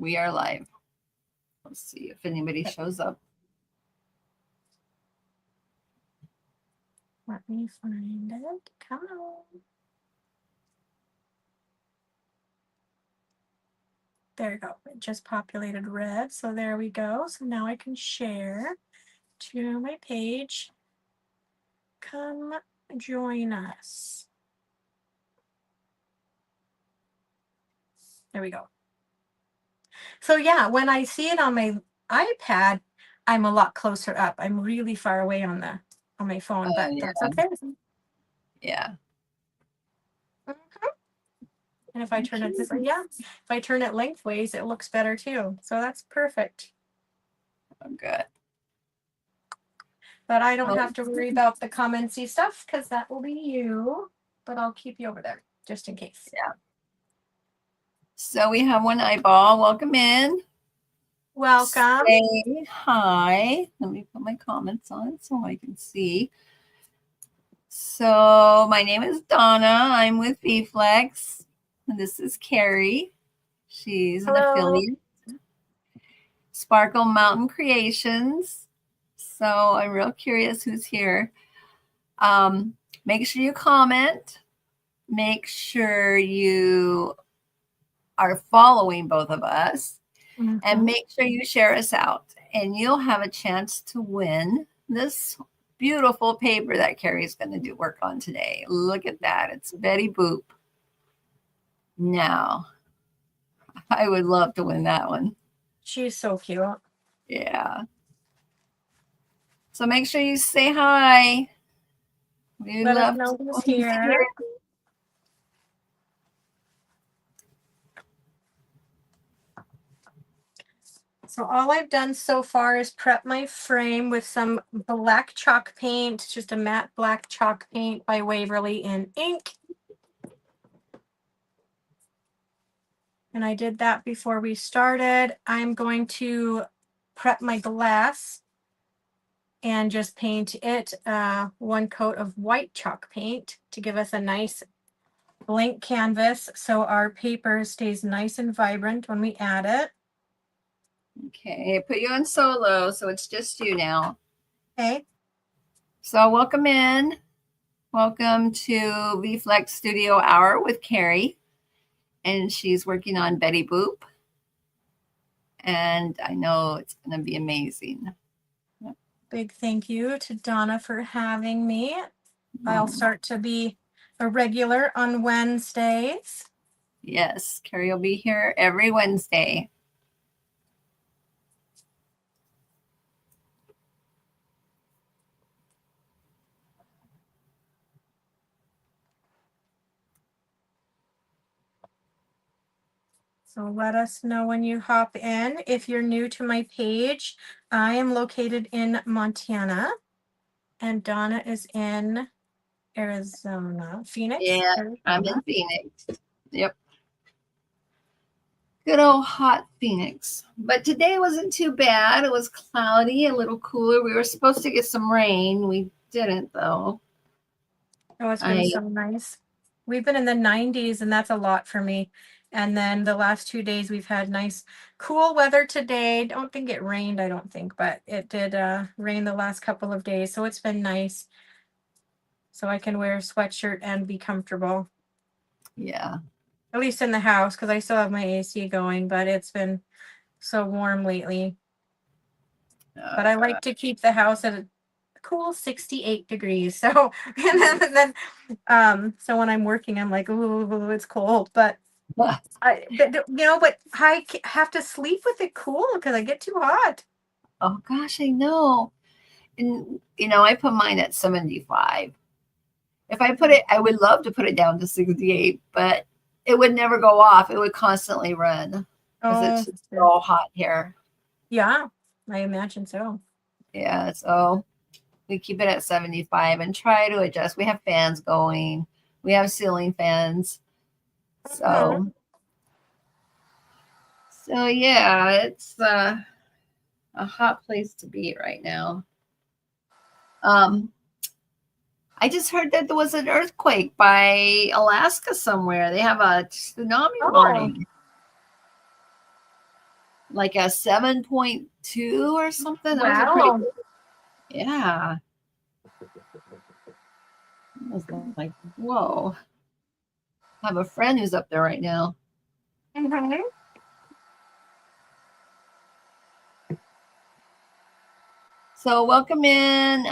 We are live. Let's see if anybody shows up. Let me find it. Come on. There you go. It just populated red. So there we go. So now I can share to my page. Come join us. There we go. So yeah, when I see it on my iPad, I'm a lot closer up. I'm really far away on my phone, but yeah. that's okay. Yeah. And if I turn it this way, if I turn it lengthways, it looks better too. So that's perfect. Oh, good. But I don't have to worry about the commentsy stuff because that will be you. But I'll keep you over there just in case. Yeah. So we have one eyeball. Welcome in. Welcome. Say hi. Let me put my comments on so I can see. So my name is Donna. I'm with VFlex. And this is Karry. She's an affiliate. Sparkle Mountain Creations. So I'm real curious who's here. Make sure you comment. Make sure you are following both of us. Mm-hmm. And make sure you share us out. And you'll have a chance to win this beautiful paper that Karry's going to do work on today. Look at that. It's Betty Boop. Now, I would love to win that one. She's so cute. Yeah. So make sure you say hi. We Let love us know who's here. So all I've done so far is prep my frame with some black chalk paint, just a matte black chalk paint by Waverly in ink. And I did that before we started. I'm going to prep my glass and just paint it one coat of white chalk paint to give us a nice blank canvas so our paper stays nice and vibrant when we add it. Okay, I put you on solo, so it's just you now. Okay. So welcome in. Welcome to VFlex Studio Hour with Karry. And she's working on Betty Boop. And I know it's going to be amazing. Big thank you to Donna for having me. I'll start to be a regular on Wednesdays. Yes, Karry will be here every Wednesday. So let us know when you hop in. If you're new to my page, I am located in Montana and Donna is in Arizona, Phoenix. Yeah, Arizona. I'm in Phoenix. Yep. Good old hot Phoenix. But today wasn't too bad. It was cloudy, a little cooler. We were supposed to get some rain. We didn't, though. Oh, it's been so nice. We've been in the 90s, and that's a lot for me. And then the last 2 days, we've had nice, cool weather today. Don't think it rained, I don't think, but it did rain the last couple of days. So it's been nice. So I can wear a sweatshirt and be comfortable. Yeah. At least in the house, because I still have my AC going, but it's been so warm lately. But I like to keep the house at a cool 68 degrees. So and then so when I'm working, I'm like, ooh, it's cold. But but I have to sleep with it cool because I get too hot. Oh gosh, I know. And I put mine at 75. If I put it, I would love to put it down to 68, but it would never go off. It would constantly run because it's so hot here. Yeah, I imagine so. Yeah, so we keep it at 75 and try to adjust. We have fans going. We have ceiling fans. So yeah, it's a hot place to be right now. I just heard that there was an earthquake by Alaska somewhere. They have a tsunami warning. like a 7.2 or something. Those are pretty Wow. good. Yeah. I was like, whoa. I have a friend who's up there right now. Mm-hmm. So welcome in.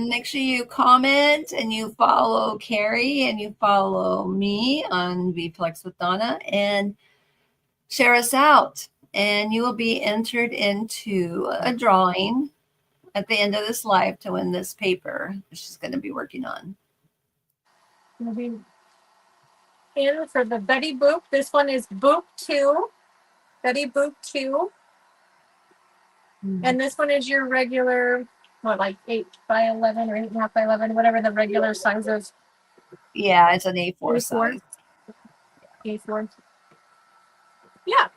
Make sure you comment and you follow Karry and you follow me on VFlex with Donna and share us out. And you will be entered into a drawing at the end of this live to win this paper that she's going to be working on. And for the Betty Boop, this one is Boop 2. Betty Boop 2. And this one is your regular, what, like 8 by 11 or 8.5 by 11, whatever the regular size is. Yeah, it's an A4 A4. size. A4. Yeah.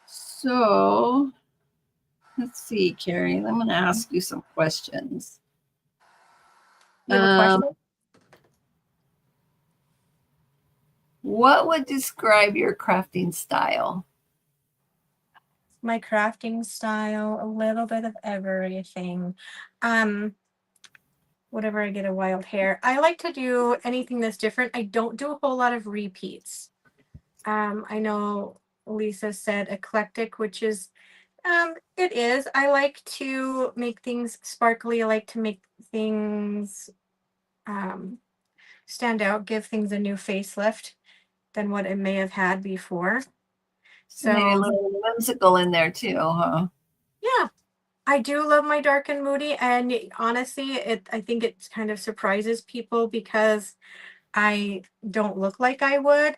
So let's see, Karry. I'm going to ask you some questions. You have a question? What would describe your crafting style? My crafting style, a little bit of everything. Whatever I get a wild hair. I like to do anything that's different. I don't do a whole lot of repeats. I know Lisa said eclectic, which is it is. I like to make things sparkly. I like to make things stand out, give things a new facelift than what it may have had before. So maybe a So little whimsical in there too, huh? yeah, I do love my dark and moody, and honestly, I think it kind of surprises people because I don't look like I would.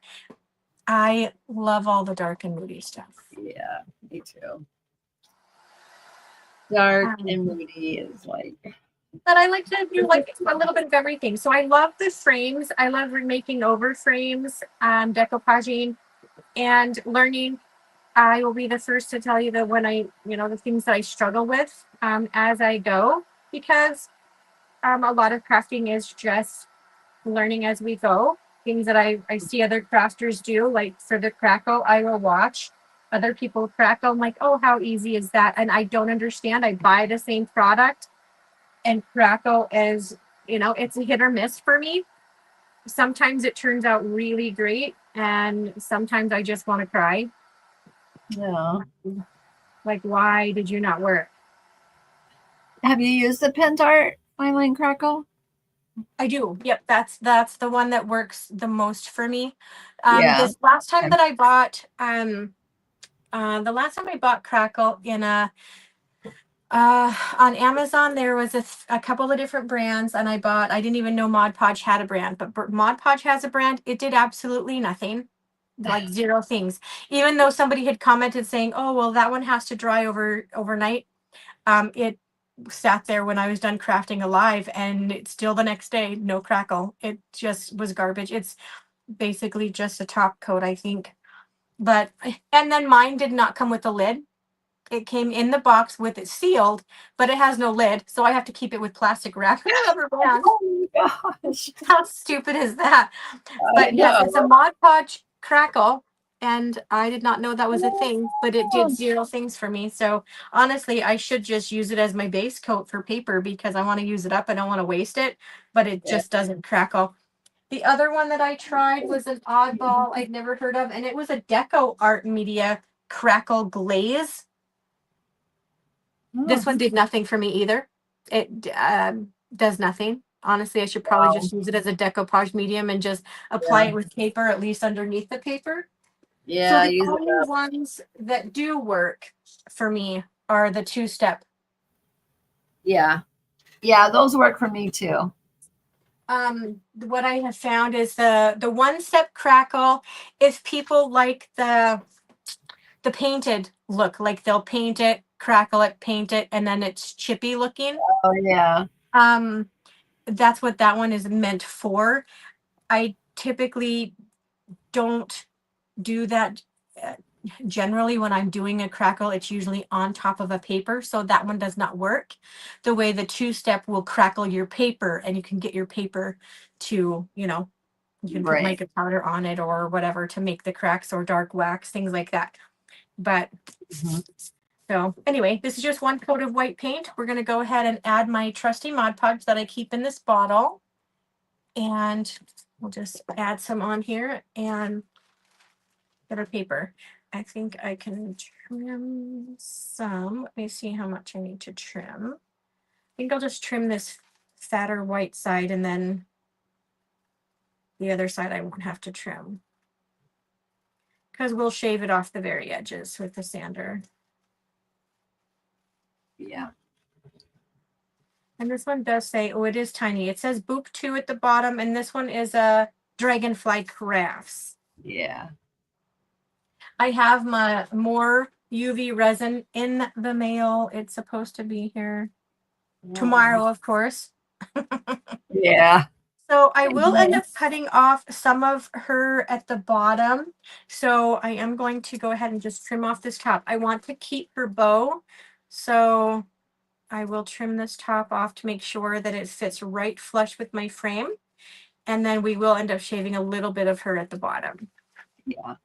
I love all the dark and moody stuff. Yeah, me too. Dark and moody is like. But I like to do like a little bit of everything. So I love the frames. I love making over frames, decoupaging, and learning. I will be the first to tell you that when the things that I struggle with as I go, because a lot of crafting is just learning as we go. Things that I see other crafters do, like for the crackle, I will watch other people crackle. I'm like, oh, how easy is that? And I don't understand. I buy the same product and crackle is, it's a hit or miss for me. Sometimes it turns out really great, and sometimes I just want to cry. Yeah. Like, why did you not work? Have you used the Pentart fine line crackle? I do. Yep, that's the one that works the most for me. Yeah. This last time that I bought, the last time I bought crackle in a on Amazon, there was a couple of different brands, and I didn't even know Mod Podge had a brand, but Mod Podge has a brand. It did absolutely nothing, like zero things. Even though somebody had commented saying, "Oh, well, that one has to dry overnight." It sat there when I was done crafting alive, and it's still the next day, no crackle. It just was garbage. It's basically just a top coat, I think. But and then mine did not come with a lid. It came in the box with it sealed, but it has no lid, so I have to keep it with plastic wrap and rubber band. Oh my gosh. How stupid is that? I But yes, know. it's a Mod Podge crackle, and I did not know that was a thing, but it did zero things for me. So honestly, I should just use it as my base coat for paper because I want to use it up. I don't want to waste it, but it Yeah. just doesn't crackle. The other one that I tried was an oddball I'd never heard of, and it was a Deco Art Media crackle glaze. This one did nothing for me either. It does nothing. Honestly, I should probably Wow. just use it as a decoupage medium and just apply it with paper, at least underneath the paper. So Yeah, the use it only up. ones that do work for me are the two-step. Yeah. Yeah, those work for me too. What I have found is the one-step crackle, if people like the painted look, like they'll paint it, crackle it, paint it, and then it's chippy looking. Oh yeah. That's what that one is meant for. I typically don't do that. Generally, when I'm doing a crackle, it's usually on top of a paper, so that one does not work. The way the two-step will crackle your paper, and you can get your paper to, You can put Right. mica powder on it or whatever to make the cracks, or dark wax, things like that. But so anyway, this is just one coat of white paint. We're going to go ahead and add my trusty Mod Podge that I keep in this bottle. And we'll just add some on here and get our paper. I think I can trim some. Let me see how much I need to trim. I think I'll just trim this fatter white side, and then the other side I won't have to trim, because we'll shave it off the very edges with the sander. Yeah. And this one does say, oh, it is tiny. It says Boop 2 at the bottom, and this one is a Dragonfly Crafts. Yeah. I have my more UV resin in the mail. It's supposed to be here tomorrow, of course. Yeah. So I will end up cutting off some of her at the bottom. So I am going to go ahead and just trim off this top. I want to keep her bow. So I will trim this top off to make sure that it fits right flush with my frame. And then we will end up shaving a little bit of her at the bottom. Yeah.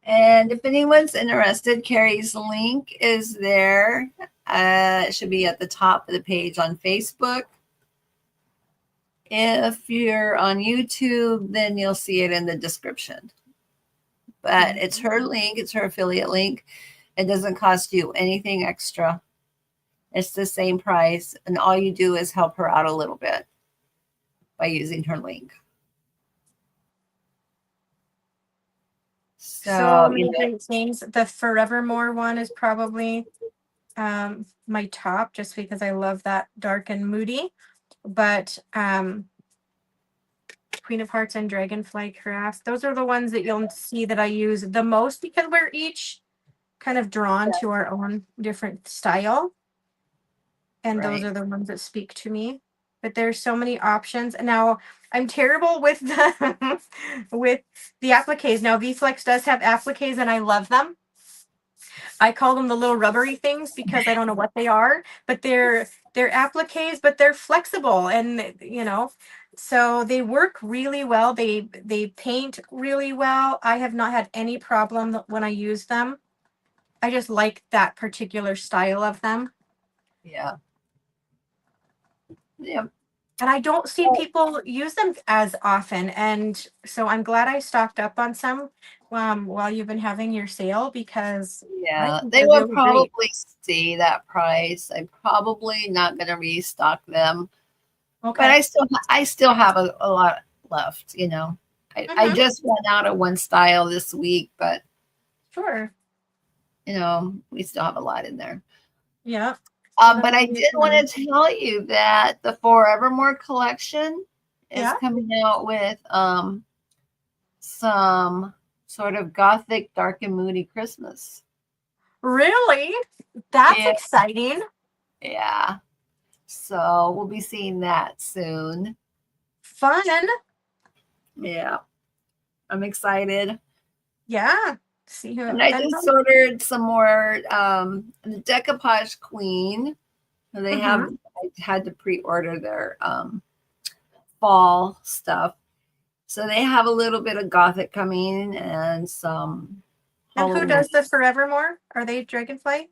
And if anyone's interested, Karry's link is there. It should be at the top of the page on Facebook. If you're on YouTube, then you'll see it in the description. But it's her link. It's her affiliate link. It doesn't cost you anything extra. It's the same price. And all you do is help her out a little bit by using her link. So many great things. The Forevermore one is probably my top, just because I love that dark and moody. But Queen of Hearts and Dragonfly Crafts, those are the ones that you'll see that I use the most, because we're each kind of drawn to our own different style. And those are the ones that speak to me. But there's so many options. Now, I'm terrible with the with the appliques. Now, VFlex does have appliques, and I love them. I call them the little rubbery things because I don't know what they are, but they're appliques, but they're flexible, and so they work really well. They paint really well. I have not had any problem when I use them. I just like that particular style of them. Yeah. Yeah. And I don't see people use them as often. And so I'm glad I stocked up on some while you've been having your sale, because they will probably stay that price. I'm probably not going to restock them. Okay. But I still have a lot left, I just went out of one style this week, but sure. We still have a lot in there. Yeah. But I did want to tell you that the Forevermore collection is coming out with some sort of gothic, dark and moody Christmas. Really? That's exciting. Yeah. So we'll be seeing that soon. Fun. Yeah. I'm excited. Yeah. See who. And I just ordered some more the Decoupage Queen. They have I had to pre-order their fall stuff. So they have a little bit of gothic coming and some Halloween. And who does the Forevermore? Are they Dragonfly?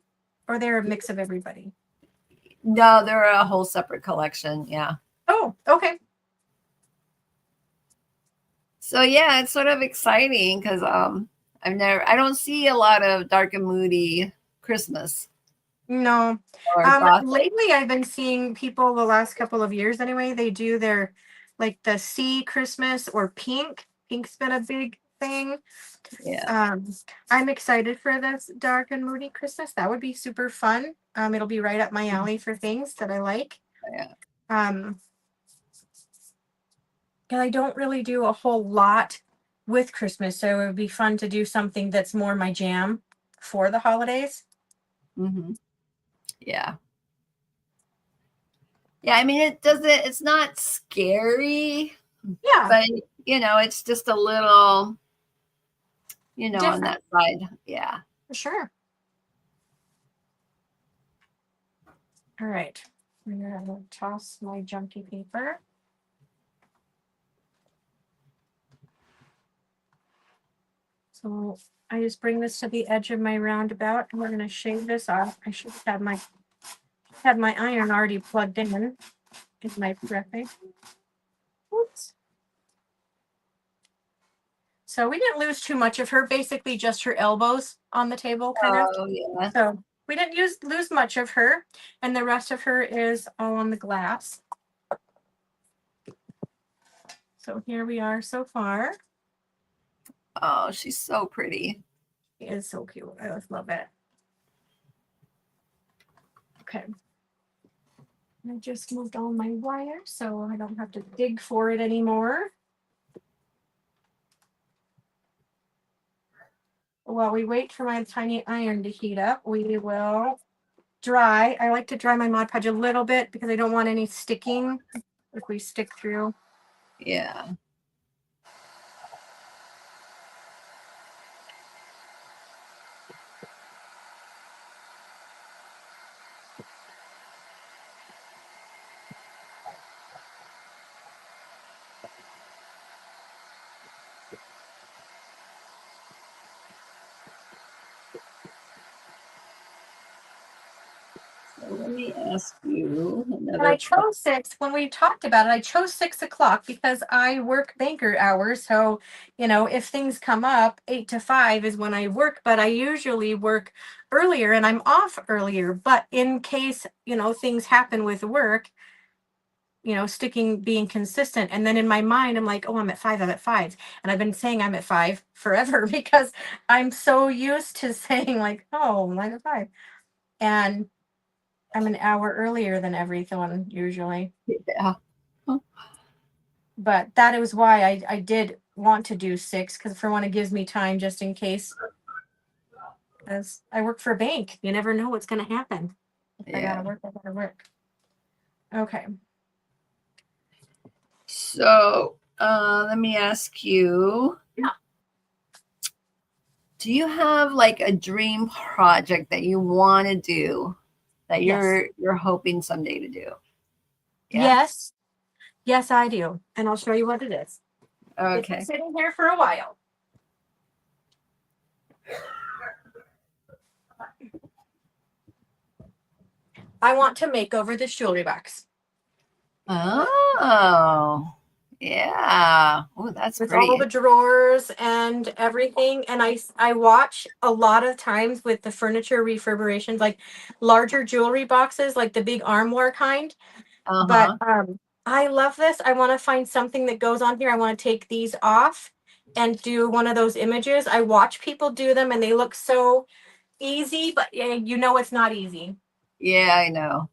Or they're a mix of everybody? No, they're a whole separate collection. Yeah. Oh, okay. So yeah, it's sort of exciting because I don't see a lot of dark and moody Christmas. No. Lately I've been seeing people, the last couple of years anyway, they do their like the sea Christmas or pink. Pink's been a big thing. Yeah. I'm excited for this dark and moody Christmas. That would be super fun. It'll be right up my alley for things that I like. Yeah. And I don't really do a whole lot with Christmas, so it would be fun to do something that's more my jam for the holidays. Yeah. Yeah, I mean, it's not scary. Yeah. But, it's just a little, different on that side. Yeah. For sure. All right. I'm going to toss my junky paper. So I just bring this to the edge of my roundabout and we're going to shave this off. I should have had my iron already plugged in my prepping. Oops. So we didn't lose too much of her, basically just her elbows on the table kind of. Oh, yeah. So we didn't lose much of her, and the rest of her is all on the glass. So here we are so far. Oh, she's so pretty. She is so cute. I just love it. Okay. I just moved all my wire so I don't have to dig for it anymore. While we wait for my tiny iron to heat up, we will dry. I like to dry my Mod Podge a little bit because I don't want any sticking if we stick through. Yeah. So let me ask you And another. I chose 6 when we talked about it. I chose 6 o'clock because I work banker hours. So, you know, if things come up, 8 to 5 is when I work, but I usually work earlier and I'm off earlier. But in case, you know, things happen with work, you know, being consistent. And then in my mind, I'm like, oh, I'm at 5, I'm at 5. And I've been saying I'm at 5 forever because I'm so used to saying like, oh, I'm at 5. And I'm an hour earlier than everyone usually. Yeah. But that is why I did want to do 6 because for one, it gives me time just in case. As I work for a bank, you never know what's going to happen. If I gotta work, I gotta work. Okay. So let me ask you. Yeah. Do you have like a dream project that you want to do that you're hoping someday to do? Yeah? Yes, I do. And I'll show you what it is. It's been Okay. sitting here for a while. I want to make over this jewelry box. Oh, yeah. Oh, that's With pretty. all the drawers and everything. And I watch a lot of times with the furniture refurbishes, like larger jewelry boxes, like the big armoire kind. Uh-huh. But I love this. I want to find something that goes on here. I want to take these off and do one of those images. I watch people do them and they look so easy, but you know it's not easy. Yeah, I know.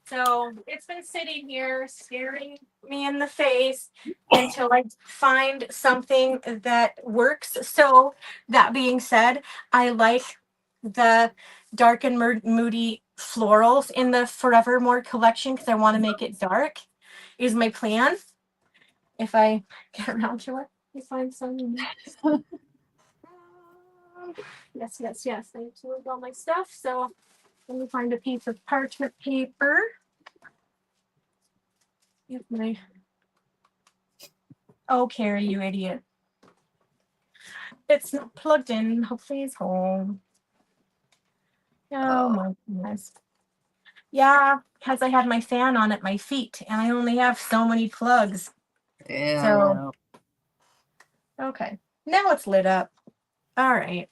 So it's been sitting here staring me in the face until I find something that works. So that being said, I like the dark and moody florals in the Forevermore collection because I want to make it dark is my plan. If I get around to it, I find some. Yes. I moved all my stuff. So let me find a piece of parchment paper. Get my. Oh, Karry, you idiot. It's not plugged in. Hopefully it's home. Oh my goodness. Yeah, because I had my fan on at my feet and I only have so many plugs. Yeah, So, I know. okay. Now it's lit up. All right.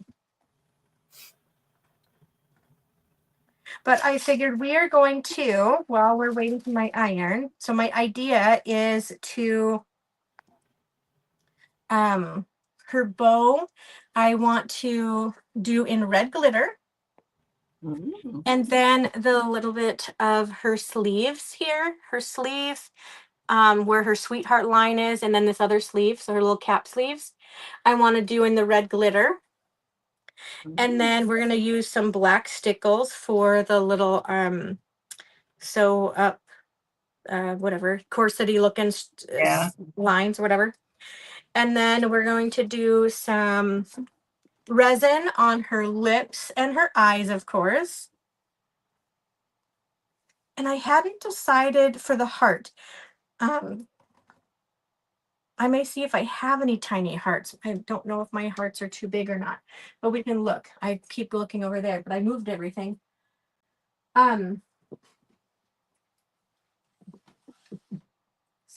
But I figured we are going to, while we're waiting for my iron. So my idea is to, her bow, I want to do in red glitter. Mm. And then the little bit of her sleeves here, her sleeve, where her sweetheart line is, and then this other sleeve, so her little cap sleeves, I want to do in the red glitter. And then we're going to use some black stickles for the little sew up whatever corsety looking lines or whatever. And then we're going to do some resin on her lips and her eyes, of course. And I hadn't decided for the heart. I may see if I have any tiny hearts. I don't know if my hearts are too big or not, but we can look. I keep looking over there, but I moved everything. So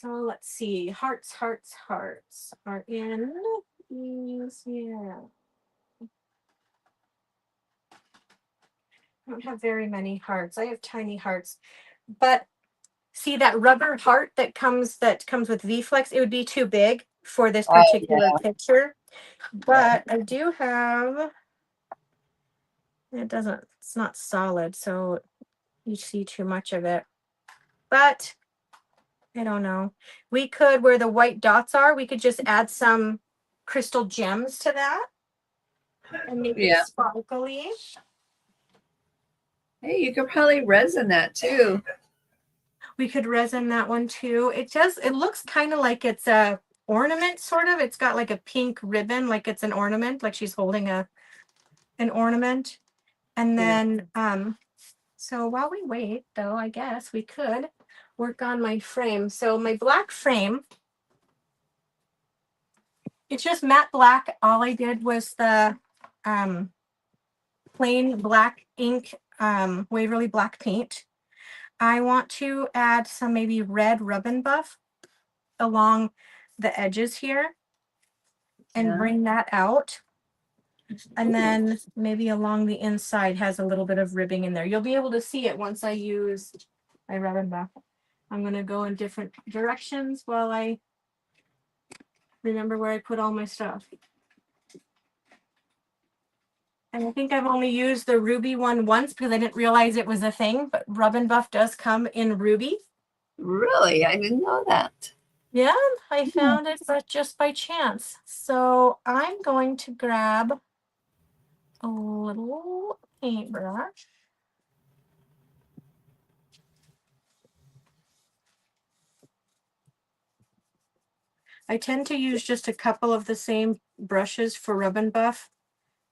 let's see. Hearts are in these. Yeah. I don't have very many hearts. I have tiny hearts, but see that rubber heart that comes with VFlex, it would be too big for this particular picture. But I do have, it's not solid, so you see too much of it. But I don't know. We could, where the white dots are, we could just add some crystal gems to that and make it sparkly. Hey, you could probably resin that too. We could resin that one too. It looks kind of like it's a ornament, sort of. It's got like a pink ribbon, like it's an ornament, like she's holding an ornament. And then so while we wait, though, I guess we could work on my frame. So my black frame, it's just matte black. All I did was the plain black ink, Waverly black paint. I want to add some maybe red Rub 'n Buff along the edges here and bring that out. And then maybe along the inside has a little bit of ribbing in there. You'll be able to see it once I use my Rub 'n Buff. I'm going to go in different directions while I remember where I put all my stuff. And I think I've only used the ruby one once because I didn't realize it was a thing, but Rub 'n Buff does come in ruby. Really? I didn't know that. Yeah, I found it just by chance. So I'm going to grab a little paintbrush. I tend to use just a couple of the same brushes for Rub 'n Buff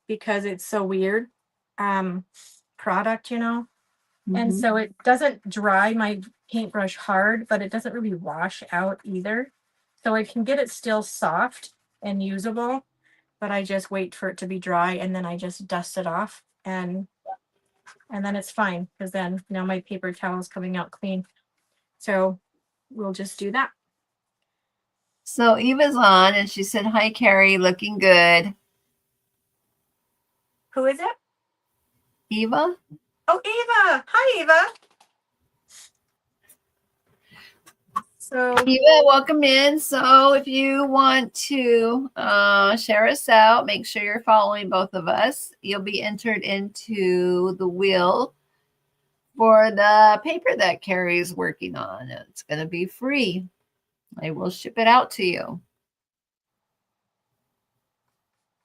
because it's so weird product, you know. And so it doesn't dry my paintbrush hard, but it doesn't really wash out either. So I can get it still soft and usable, but I just wait for it to be dry and then I just dust it off and then it's fine because then now my paper towel is coming out clean. So we'll just do that. So Eva's on and she said, "Hi, Karry, looking good." Who is it? Eva? Oh, Eva. Hi, Eva. So Eva, welcome in. So if you want to share us out, make sure you're following both of us. You'll be entered into the wheel for the paper that Karry's working on. It's going to be free. I will ship it out to you.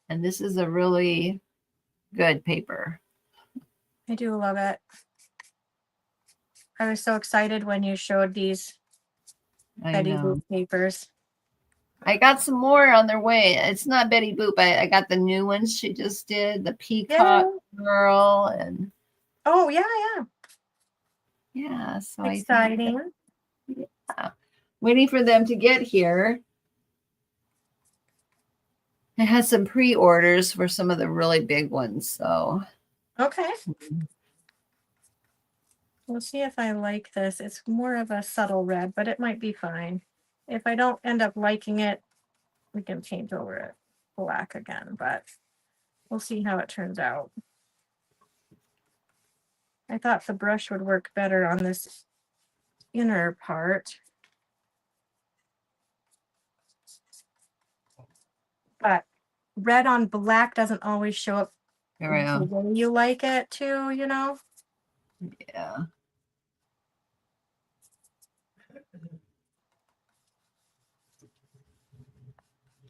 And this is a really good paper. I do love it. I was so excited when you showed these Betty Boop papers. I got some more on their way. It's not Betty Boop. I got the new ones she just did, the Peacock Girl, and oh yeah. So exciting. Waiting for them to get here. I had some pre-orders for some of the really big ones. So okay. We'll see if I like this. It's more of a subtle red, but it might be fine. If I don't end up liking it, we can paint over it black again, but we'll see how it turns out. I thought the brush would work better on this inner part. But red on black doesn't always show up the way you like it to, you know? Yeah.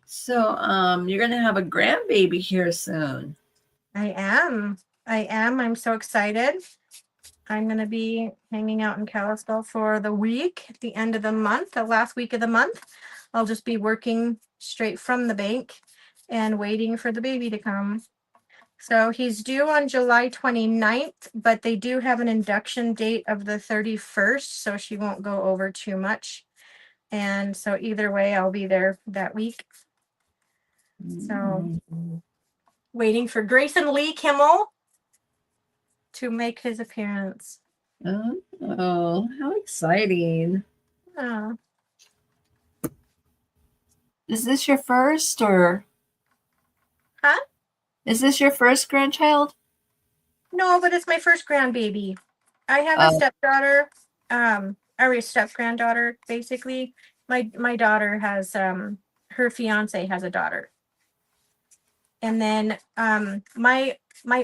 So you're gonna have a grandbaby here soon. I am. I'm so excited. I'm gonna be hanging out in Kalispell for the week at the end of the month, the last week of the month. I'll just be working straight from the bank and waiting for the baby to come. So he's due on July 29th, but they do have an induction date of the 31st, so she won't go over too much. And so either way, I'll be there that week. So waiting for Grayson Lee Kimmel to make his appearance. Oh, how exciting. Oh. Is this your first or? Huh? Is this your first grandchild? No, but it's my first grandbaby. I have a stepdaughter, or a step granddaughter, basically. My daughter has her fiance has a daughter. And then my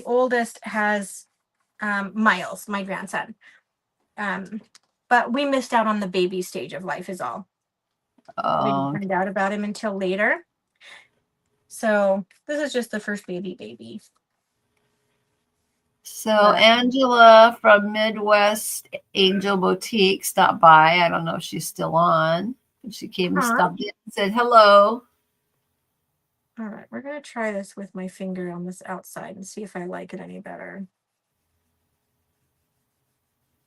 oldest has Miles, my grandson. But we missed out on the baby stage of life is all. We didn't find out about him until later. So this is just the first baby. So Angela from Midwest Angel Boutique stopped by. I don't know if she's still on. She came and stopped in and said hello. All right, we're going to try this with my finger on this outside and see if I like it any better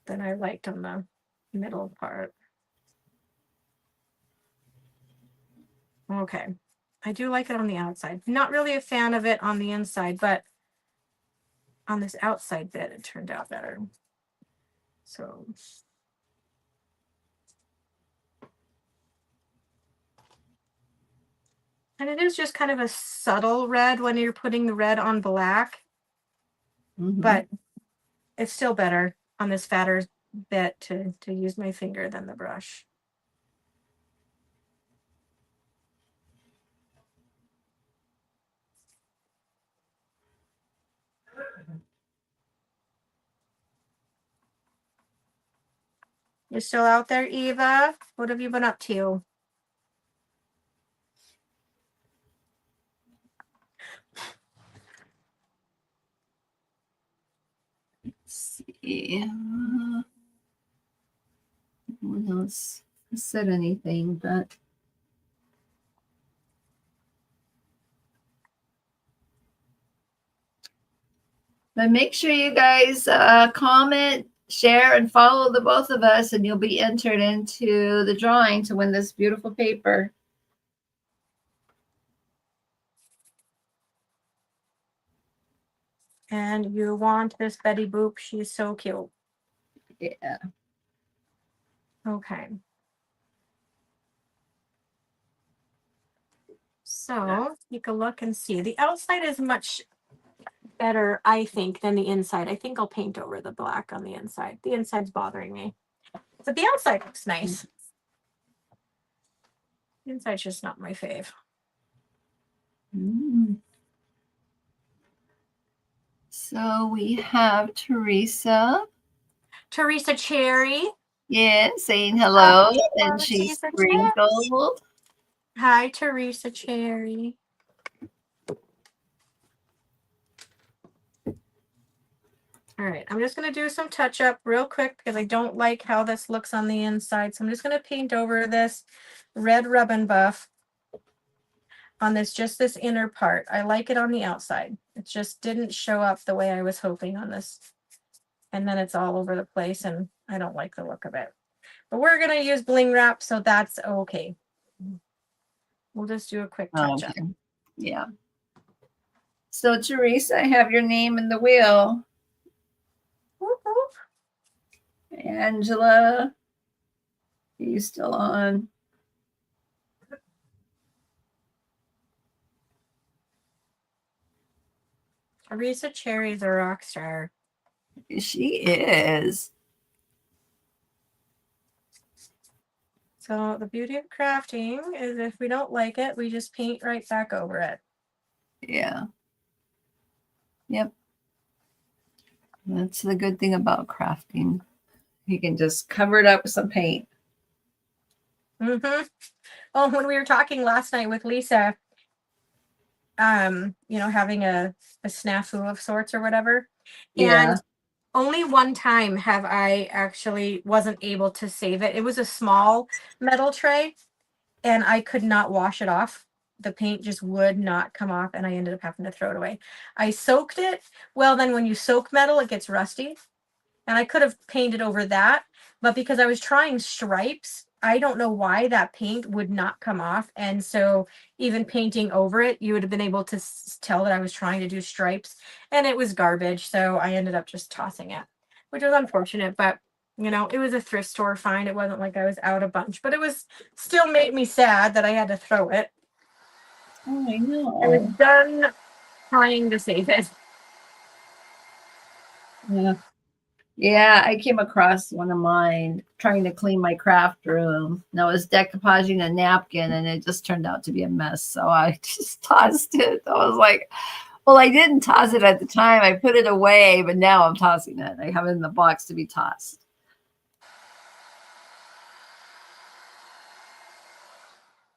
than I liked on the middle part. Okay, I do like it on the outside. Not really a fan of it on the inside, but on this outside bit, it turned out better. So and it is just kind of a subtle red when you're putting the red on black, but it's still better on this fatter bit to use my finger than the brush. You're still out there, Eva? What have you been up to? Let's see. No one else said anything, but make sure you guys comment, share, and follow the both of us, and you'll be entered into the drawing to win this beautiful paper. And you want this Betty Boop. She's so cute. Yeah. Okay. So take a look and see. The outside is much better, I think, than the inside. I think I'll paint over the black on the inside. The inside's bothering me. But the outside looks nice. The inside's just not my fave. So we have Teresa. Teresa Cherry. Yeah, saying hello. And she's sprinkled. Hi, Teresa Cherry. All right, I'm just going to do some touch up real quick because I don't like how this looks on the inside. So I'm just going to paint over this red rub and buff on this, just this inner part. I like it on the outside. It just didn't show up the way I was hoping on this. And then it's all over the place and I don't like the look of it. But we're going to use bling wrap, so that's okay. We'll just do a quick touch up. Yeah. So Teresa, I have your name in the wheel. Angela, are you still on? Teresa Cherry's a rock star. She is. So the beauty of crafting is if we don't like it, we just paint right back over it. Yeah. Yep. That's the good thing about crafting. You can just cover it up with some paint. Well, when we were talking last night with Lisa, you know, having a snafu of sorts or whatever. Yeah. And only one time have I actually wasn't able to save it. It was a small metal tray and I could not wash it off. The paint just would not come off and I ended up having to throw it away. I soaked it. Well, then when you soak metal, it gets rusty. And I could have painted over that. But because I was trying stripes, I don't know why that paint would not come off. And so even painting over it, you would have been able to tell that I was trying to do stripes, and it was garbage. So I ended up just tossing it, which was unfortunate, but you know, it was a thrift store find. It wasn't like I was out a bunch, but it was still made me sad that I had to throw it. Oh, I I was know. done trying to save it. Yeah. Yeah, I came across one of mine trying to clean my craft room. And I was decoupaging a napkin and it just turned out to be a mess. So I just tossed it. I was like, well, I didn't toss it at the time. I put it away, but now I'm tossing it. I have it in the box to be tossed.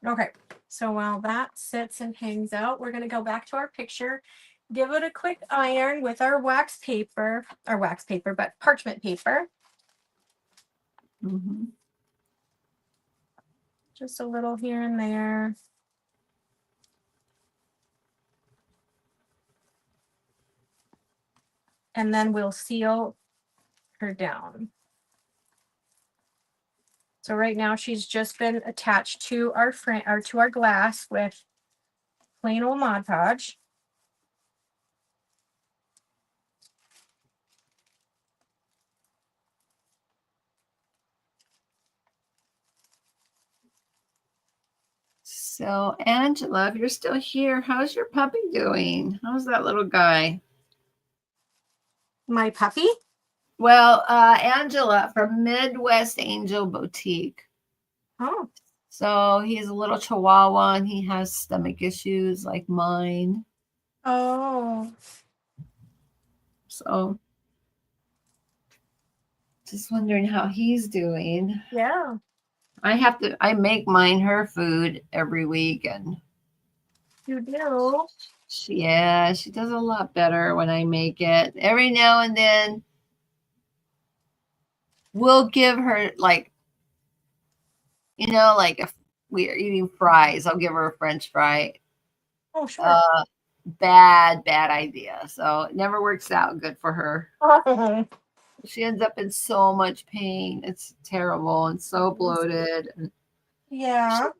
Okay, so while that sits and hangs out, we're going to go back to our picture, give it a quick iron with our but parchment paper. Mm-hmm. Just a little here and there. And then we'll seal her down. So right now she's just been attached to our frame or to our glass with plain old Mod Podge. So, Angela, if you're still here, how's your puppy doing? How's that little guy? My puppy? Well, Angela from Midwest Angel Boutique. Oh. So he's a little chihuahua and he has stomach issues like mine. Oh. So just wondering how he's doing. Yeah. I make mine her food every week and You do? she does a lot better when I make it. Every now and then we'll give her like, like if we are eating fries, I'll give her a French fry. Oh, sure. Bad idea. So it never works out good for her. Oh. She ends up in so much pain. It's terrible and so bloated. And Yeah.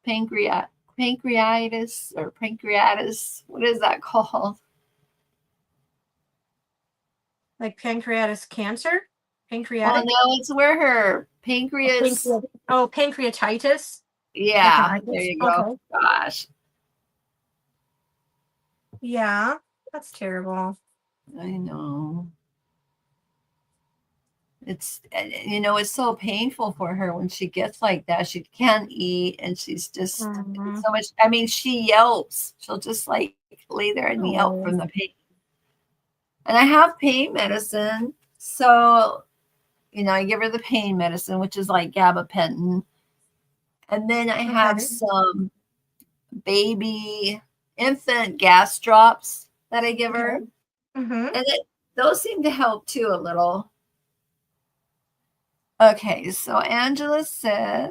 Pancreatitis or pancreatitis. What is that called? Like pancreatic cancer? Oh Pancreatic? no, it's where her pancreas. Oh, pancreatitis? Yeah, Like there you go. okay. Gosh. Yeah, that's terrible. I know. It's so painful for her when she gets like that. She can't eat and she's just so much. I mean, she yelps. She'll just like lay there and yelp from the pain. And I have pain medicine. So, I give her the pain medicine, which is like gabapentin. And then I have some baby infant gas drops that I give her. Mm-hmm. And those seem to help too a little. Okay, so Angela says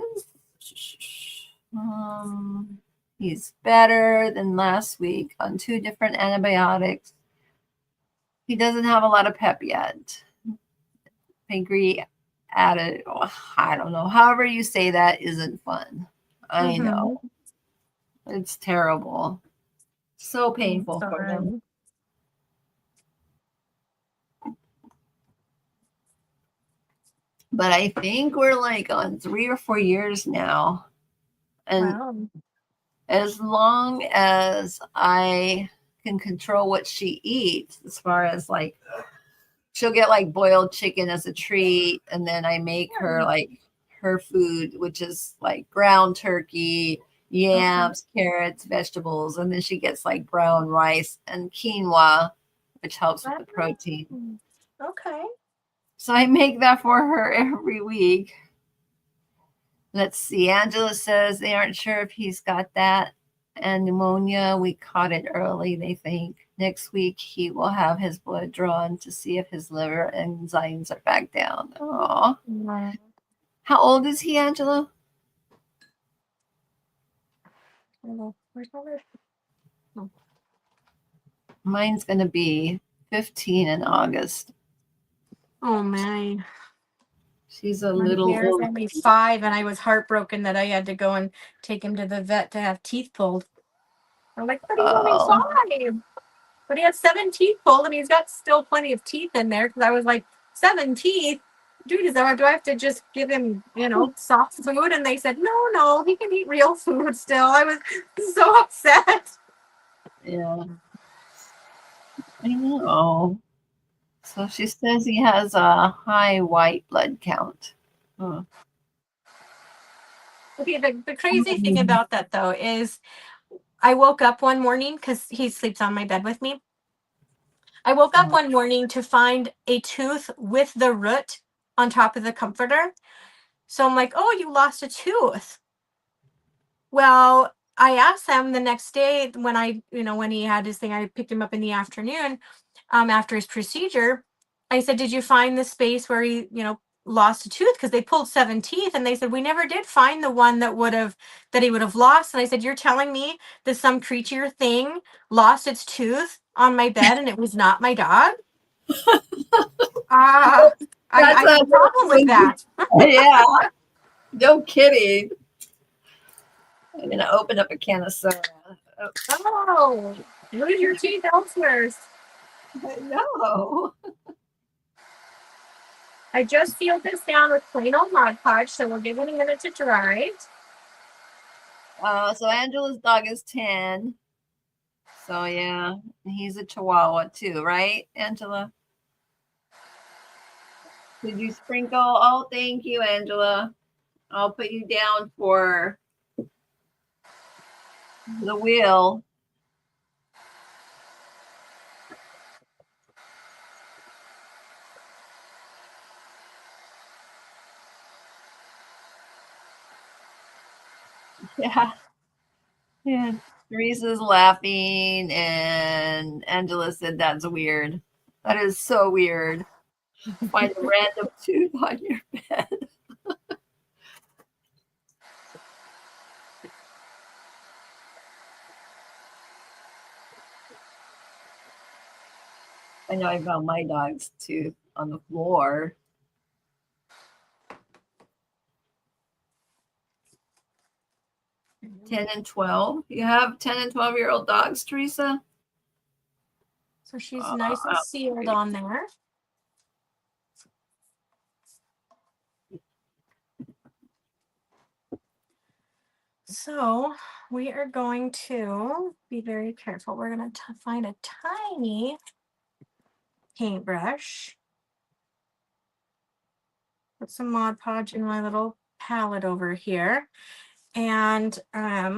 he's better than last week on 2 different antibiotics. He doesn't have a lot of pep yet. Pancreatic, I don't know. However you say that isn't fun. I know. It's terrible. So painful for him. But I think we're like on 3 or 4 years now. And as long as I can control what she eats, as far as like, she'll get like boiled chicken as a treat. And then I make her like her food, which is like ground turkey, yams, carrots, vegetables. And then she gets like brown rice and quinoa, which helps with the protein. Okay. So I make that for her every week. Let's see. Angela says they aren't sure if he's got that and pneumonia. We caught it early, they think. Next week, he will have his blood drawn to see if his liver enzymes are back down. Oh. How old is he, Angela? Mine's going to be 15 in August. Oh, man. She's a My little bear's old. only 5, and I was heartbroken that I had to go and take him to the vet to have teeth pulled. I'm like, but he's only Oh, 5. But he has 7 teeth pulled, and he's got still plenty of teeth in there. Because I was like, 7 teeth? Dude, do I have to just give him, soft food? And they said, no, he can eat real food still. I was so upset. yeah. I know. So she says he has a high white blood count. Huh. Okay, the crazy thing about that, though, is I woke up one morning because he sleeps on my bed with me. I woke up one morning to find a tooth with the root on top of the comforter. So I'm like, oh, you lost a tooth. Well, I asked them the next day when he had his thing, I picked him up in the afternoon after his procedure. I said, did you find the space where he, lost a tooth? Because they pulled 7 teeth, and they said, we never did find the one that he would have lost. And I said, you're telling me that some creature thing lost its tooth on my bed and it was not my dog? I That's have a problem with that. yeah. No kidding. I'm gonna open up a can of soda. Oh, lose your teeth elsewhere. I know. I just sealed this down with plain old Mod Podge, so we'll give it a minute to dry. So Angela's dog is 10. So yeah, he's a Chihuahua too, right, Angela? Did you sprinkle? Oh, thank you, Angela. I'll put you down for the wheel. Yeah. Yeah. Teresa's laughing, and Angela said that's weird. That is so weird. Find a random tooth on your bed. I know I found my dog's tooth on the floor. Mm-hmm. 10 and 12. You have 10 and 12-year-old dogs, Teresa? So she's nice and sealed on there. So we are going to be very careful. We're going to find a tiny paintbrush. Put some Mod Podge in my little palette over here. And I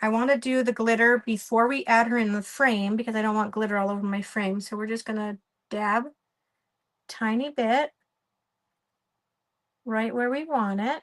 want to do the glitter before we add her in the frame because I don't want glitter all over my frame. So we're just going to dab a tiny bit right where we want it.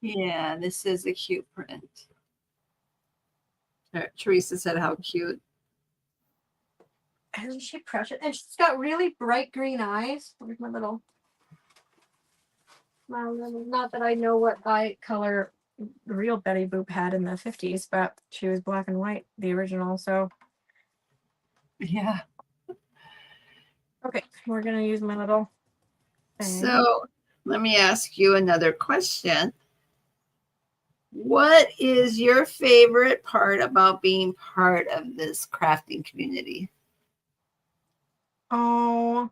Yeah, this is a cute print. Teresa said how cute. Isn't she precious? And she's got really bright green eyes. Where's my little... Not that I know what eye color the real Betty Boop had in the 50s, but she was black and white, the original. So Yeah. okay, we're gonna use my little thing. So let me ask you another question. What is your favorite part about being part of this crafting community? Oh,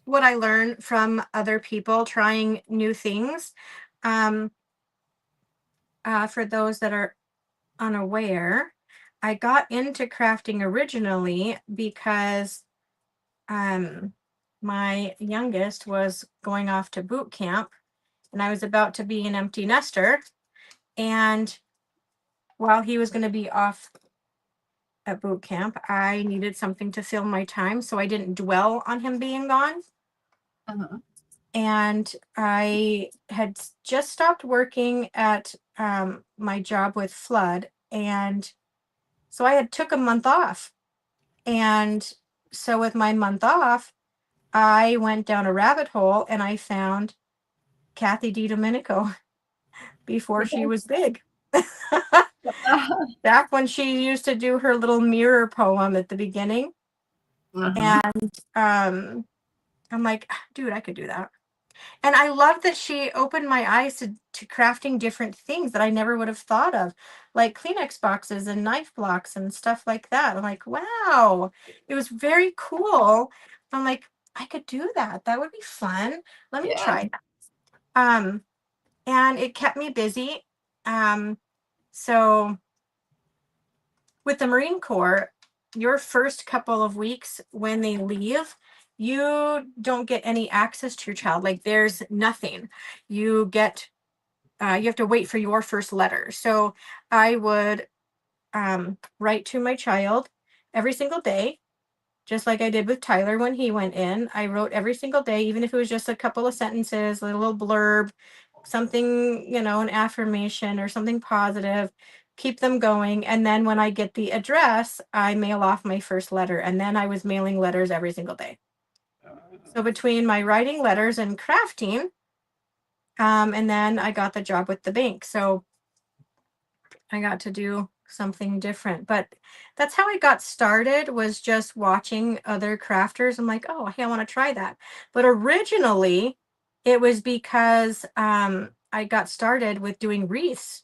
what I learned from other people trying new things. For those that are unaware, I got into crafting originally because my youngest was going off to boot camp and I was about to be an empty nester. And while he was going to be off at boot camp, I needed something to fill my time. So I didn't dwell on him being gone. Uh-huh. And I had just stopped working at my job with Flood. And so I had took a month off. And so with my month off, I went down a rabbit hole and I found Kathy DiDomenico before she was big. Back when she used to do her little mirror poem at the beginning. And I'm like, dude, I could do that. And I love that she opened my eyes to crafting different things that I never would have thought of, like Kleenex boxes and knife blocks and stuff like that. I'm like, wow, it was very cool. I'm like, I could do that. That would be fun. Let me try that. And it kept me busy. So with the Marine Corps, your first couple of weeks when they leave, you don't get any access to your child. Like there's nothing. You get, you have to wait for your first letter. So I would write to my child every single day, just like I did with Tyler when he went in. I wrote every single day, even if it was just a couple of sentences, a little blurb, something, you know, an affirmation or something positive, keep them going. And then when I get the address, I mail off my first letter. And then I was mailing letters every single day. So between my writing letters and crafting, and then I got the job with the bank. So I got to do something different. But that's how I got started, was just watching other crafters. I'm like, oh, hey, I want to try that. But originally it was because I got started with doing wreaths.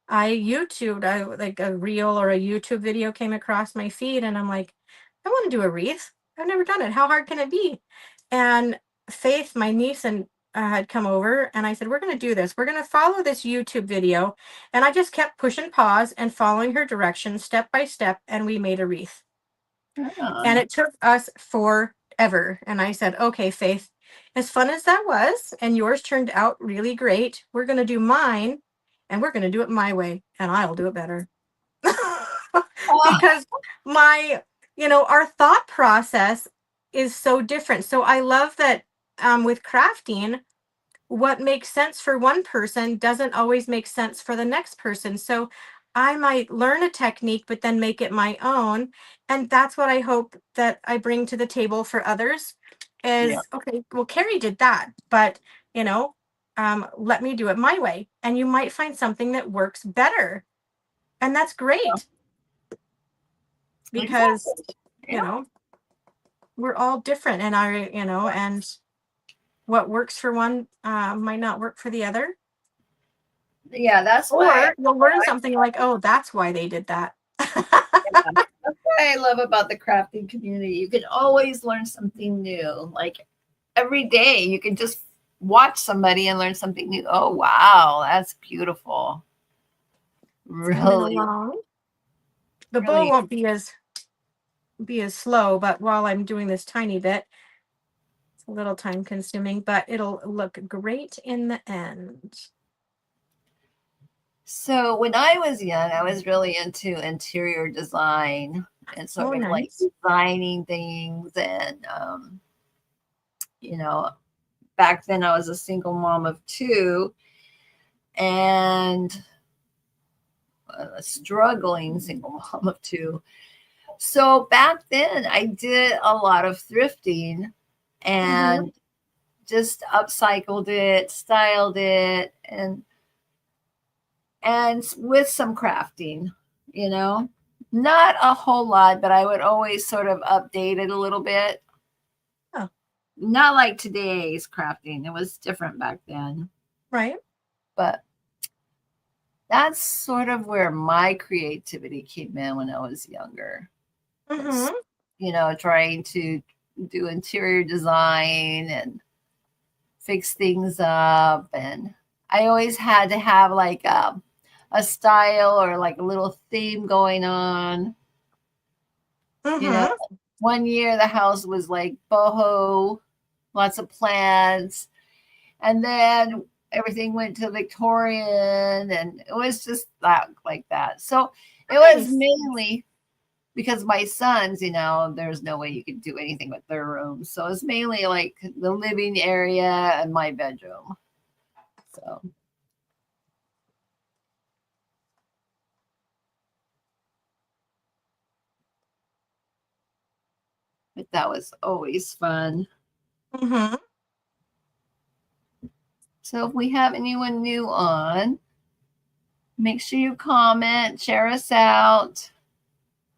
I YouTubed, like a reel or a YouTube video came across my feed, and I'm like, I want to do a wreath. I've never done it. How hard can it be? And Faith, my niece, and had come over, and I said, we're going to do this. We're going to follow this YouTube video. And I just kept pushing pause and following her directions step by step, and we made a wreath. And it took us forever. And I said, okay, Faith, as fun as that was, and yours turned out really great, we're going to do mine, and we're going to do it my way, and I'll do it better. Because our thought process is so different. So I love that with crafting, what makes sense for one person doesn't always make sense for the next person. So I might learn a technique, but then make it my own. And that's what I hope that I bring to the table for others is, okay, well, Karry did that, but let me do it my way. And you might find something that works better. And that's great. Because, we're all different, and and what works for one might not work for the other. Yeah, that's or you'll learn something like, oh, that's why they did that. That's what I love about the crafting community. You can always learn something new. Like every day, you can just watch somebody and learn something new. Oh, wow, that's beautiful. Really. The bowl won't be as slow, but while I'm doing this tiny bit, it's a little time consuming, but it'll look great in the end. So when I was young, I was really into interior design and sort of like designing things. And, back then I was a single mom of 2 and a struggling single mom of 2. So back then I did a lot of thrifting and just upcycled it, styled it, and with some crafting, not a whole lot, but I would always sort of update it a little bit. Oh. Not like today's crafting. It was different back then. Right. But that's sort of where my creativity came in when I was younger. Trying to do interior design and fix things up. And I always had to have like a style or like a little theme going on. One year the house was like boho, lots of plants, and then everything went to Victorian, and it was just like that. So it was mainly because my sons, there's no way you could do anything with their rooms. So it's mainly like the living area and my bedroom. So That was always fun. Mm-hmm. So if we have anyone new on, make sure you comment, share us out,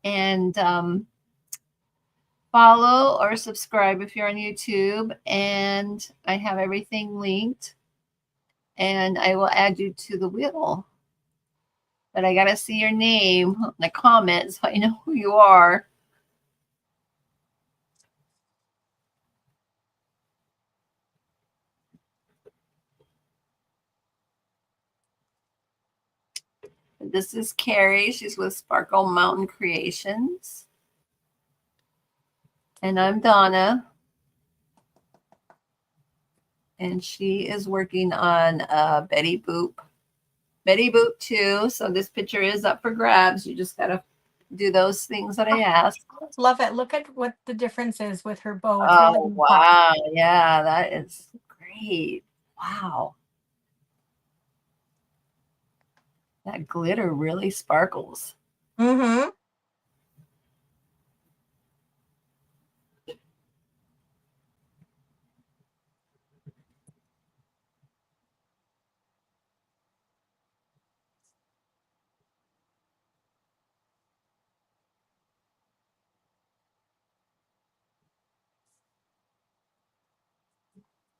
and follow or subscribe if you're on YouTube. And I have everything linked. And I will add you to the wheel. But I got to see your name in the comments so I know who you are. This is Karry. She's with Sparkle Mountain Creations. And I'm Donna. And she is working on Betty Boop. Betty Boop 2. So this picture is up for grabs. You just got to do those things that I asked. Love it. Look at what the difference is with her bow. It's Oh, really wow. Yeah, that is great. Wow. That glitter really sparkles. Mm-hmm.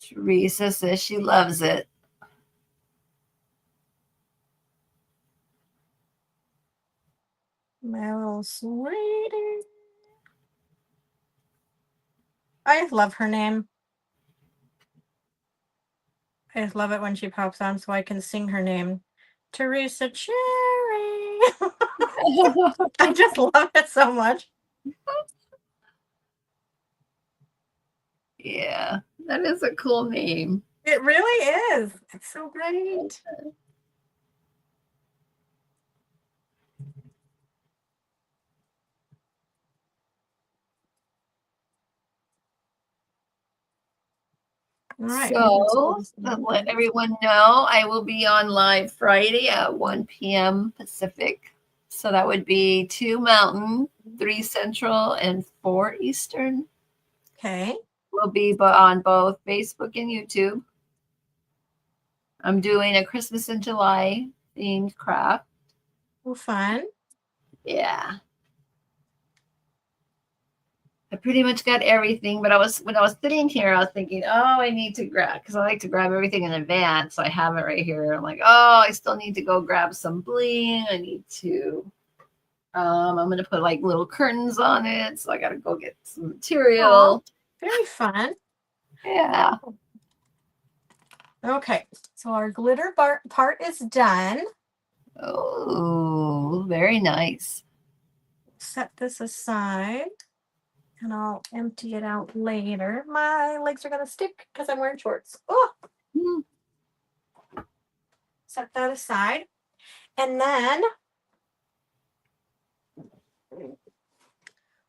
Teresa says she loves it. My little sweetie. I love her name. I just love it when she pops on so I can sing her name. Teresa Cherry. I just love it so much. Yeah, that is a cool name. It really is. It's so great. All right. So, to let everyone know, I will be on live Friday at 1 p.m. Pacific. So that would be 2 Mountain, 3 Central, and 4 Eastern. Okay. We'll be on both Facebook and YouTube. I'm doing a Christmas in July themed craft. Well, fun. Yeah. I pretty much got everything, but when I was sitting here, I was thinking, oh, I need to grab, because I like to grab everything in advance. So I have it right here. I'm like, oh, I still need to go grab some bling. I need to, I'm going to put like little curtains on it. So I got to go get some material. Aww, very fun. Yeah. Okay. So our glitter part is done. Oh, very nice. Set this aside. And I'll empty it out later. My legs are going to stick because I'm wearing shorts. Oh! Set that aside. And then,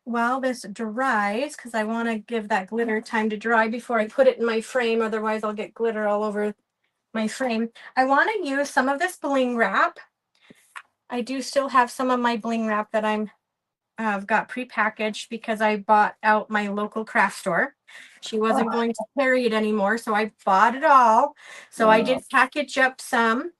while this dries, because I want to give that glitter time to dry before I put it in my frame. Otherwise, I'll get glitter all over my frame. I want to use some of this bling wrap. I do still have some of my bling wrap that I've got prepackaged because I bought out my local craft store. She wasn't going to carry it anymore, so I bought it all. So I did package up some,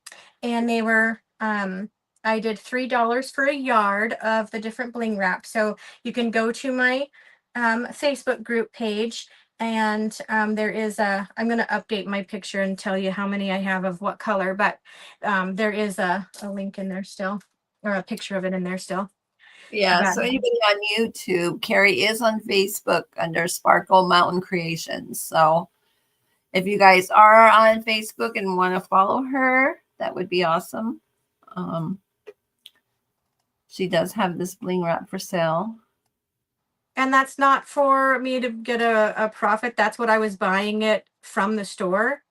and they were I did $3 for a yard of the different bling wrap. So you can go to my Facebook group page, and there is I'm going to update my picture and tell you how many I have of what color, but there is a link in there still, or a picture of it in there still. Yeah, so anybody on YouTube, Karry is on Facebook under Sparkle Mountain Creations. So if you guys are on Facebook and want to follow her, that would be awesome. She does have this bling wrap for sale. And that's not for me to get a profit. That's what I was buying it from the store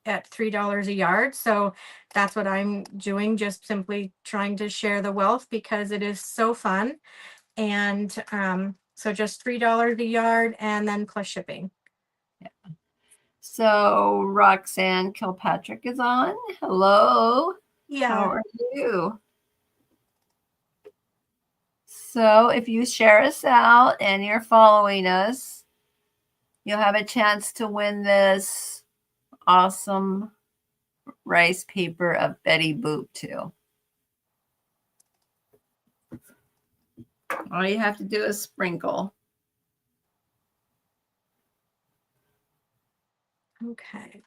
at $3 a yard. So that's what I'm doing, just simply trying to share the wealth because it is so fun. And so just $3 a yard and then plus shipping. Yeah. So Roxanne Kilpatrick is on. Hello. Yeah. How are you? So if you share us out and you're following us, you'll have a chance to win this awesome rice paper of Betty Boop too. All you have to do is sprinkle. Okay.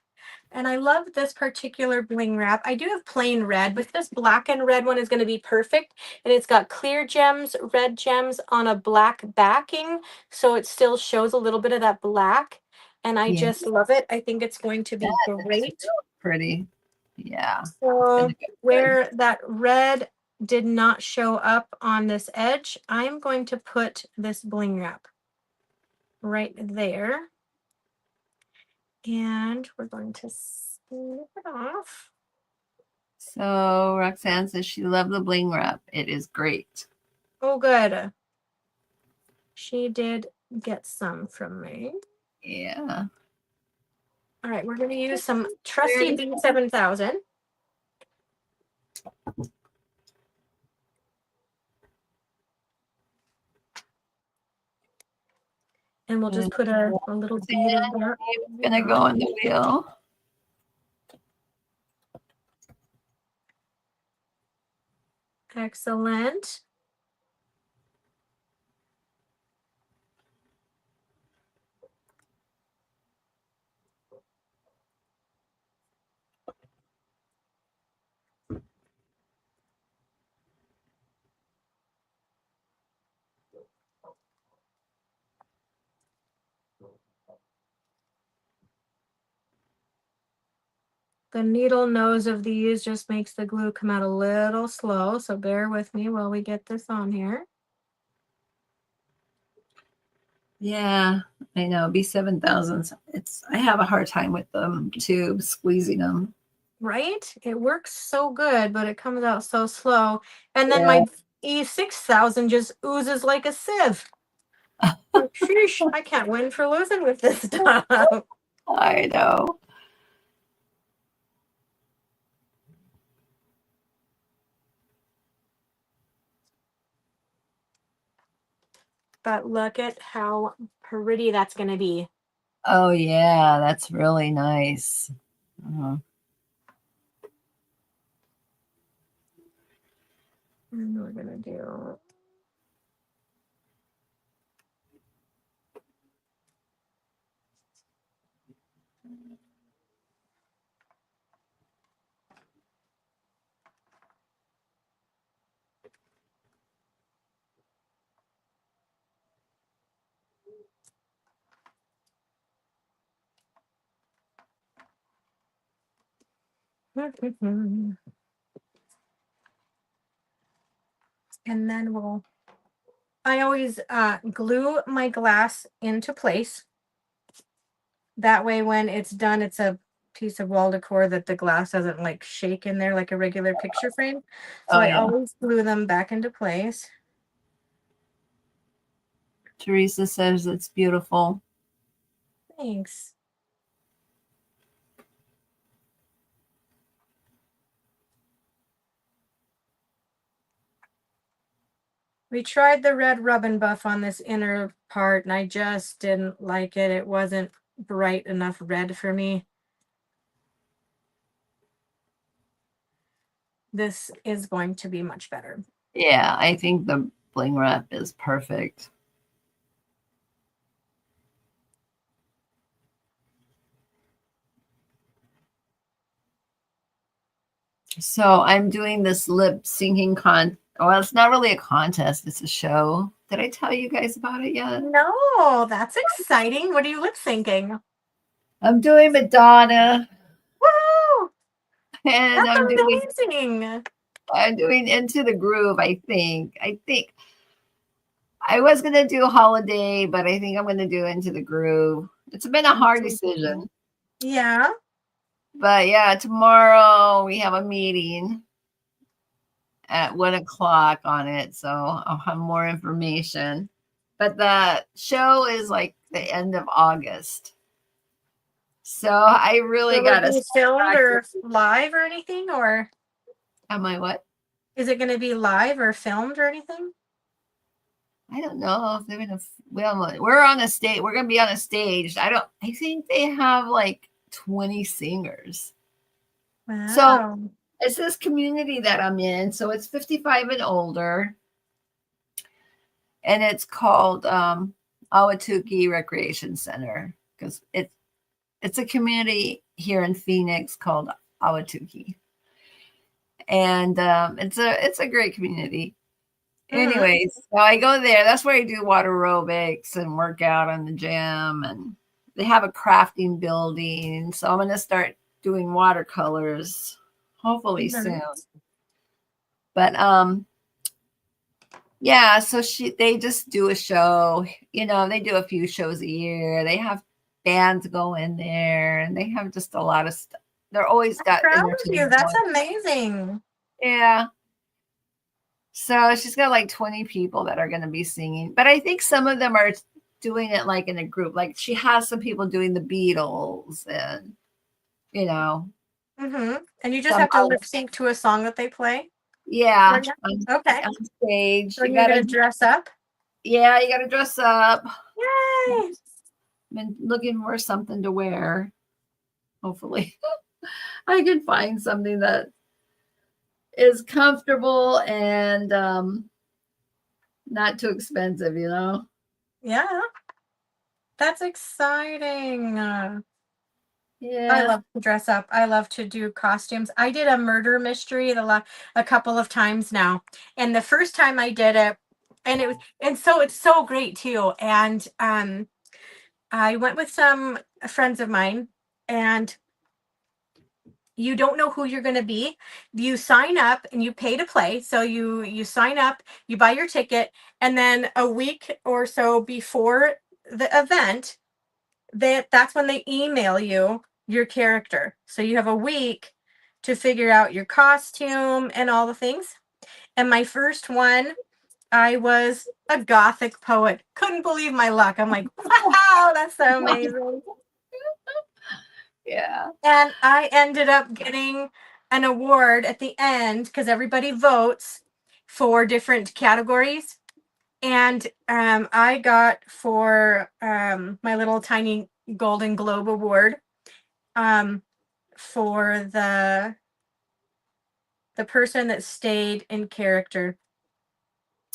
And I love this particular bling wrap. I do have plain red, but this black and red one is going to be perfect. And it's got clear gems, red gems on a black backing. So it still shows a little bit of that black. And I just love it. I think it's going to be great. Really pretty. Yeah. So where that red did not show up on this edge, I'm going to put this bling wrap right there. And we're going to snip it off. So Roxanne says she loved the bling wrap. It is great. Oh, good. She did get some from me. Yeah. All right, we're going to use some trusty V7000. And we'll just put a little bead of that. It's going to go on the wheel. Excellent. The needle nose of these just makes the glue come out a little slow, so bear with me while we get this on here. Yeah, I know. B7000s. I have a hard time with them too, squeezing them. Right? It works so good, but it comes out so slow. And then my E6000 just oozes like a sieve. Sheesh, I can't win for losing with this stuff. I know. But look at how pretty that's going to be. Oh, yeah, that's really nice. And we're going to do... And then I always glue my glass into place. That way when it's done, it's a piece of wall decor that the glass doesn't like shake in there like a regular picture frame. So I always glue them back into place. Teresa says it's beautiful. Thanks. We tried the red rub and buff on this inner part and I just didn't like it. It wasn't bright enough red for me. This is going to be much better. Yeah, I think the bling wrap is perfect. So I'm doing this lip syncing well, it's not really a contest, it's a show. Did I tell you guys about it yet? No, that's exciting. What are you lip syncing? I'm doing Madonna. Woo! And That's amazing. I'm doing Into the Groove, I think. I was gonna do Holiday, but I think I'm gonna do Into the Groove. It's been a hard decision. Yeah. But yeah, tomorrow we have a meeting at 1:00 on it, so I'll have more information. But the show is like the end of August, so I really got to filmed or live or anything, or am I what? Is it going to be live or filmed or anything? I don't know if they're gonna. We're on a stage. We're gonna be on a stage. I think they have like 20 singers. So Wow. it's this community that I'm in. So it's 55 and older, and it's called Awatuki Recreation Center because it's a community here in Phoenix called Awatuki, and it's a great community. Mm-hmm. Anyways, so I go there. That's where I do water aerobics and work out in the gym. And they have a crafting building. So I'm going to start doing watercolors hopefully soon. But yeah, so they just do a show. They do a few shows a year. They have bands go in there and they have just a lot of stuff. They're always got Proud of you. entertainment That's going. amazing. Yeah. So she's got like 20 people that are going to be singing, but I think some of them are doing it like in a group. Like she has some people doing the Beatles and, Mm-hmm. And you just some have to other, lip sync to a song that they play? yeah, Okay. on stage. So you're going to dress up? You got to dress up. Yay! Been looking for something to wear. Hopefully I can find something that is comfortable and not too expensive, Yeah. That's exciting. Yeah. I love to dress up. I love to do costumes. I did a murder mystery a couple of times now. And the first time I did it, so it's so great too. And I went with some friends of mine, and you don't know who you're going to be. You sign up and you pay to play. So you sign up, you buy your ticket, and then a week or so before the event, that's when they email you your character. So you have a week to figure out your costume and all the things. And my first one, I was a gothic poet. Couldn't believe my luck. I'm like, wow, that's so amazing. Yeah. And I ended up getting an award at the end because everybody votes for different categories. And I got for my little tiny Golden Globe Award for the person that stayed in character.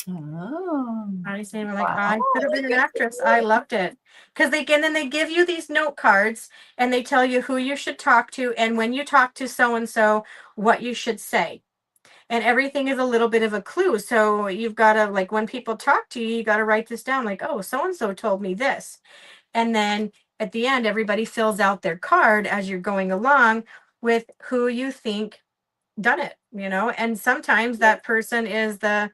Oh, I say, like, wow. I could have been an actress. I loved it because then they give you these note cards and they tell you who you should talk to and when you talk to so and so, what you should say. And everything is a little bit of a clue. So you've got to, like, when people talk to you, you got to write this down, like, oh, so and so told me this. And then at the end, everybody fills out their card as you're going along with who you think done it, and sometimes that person is the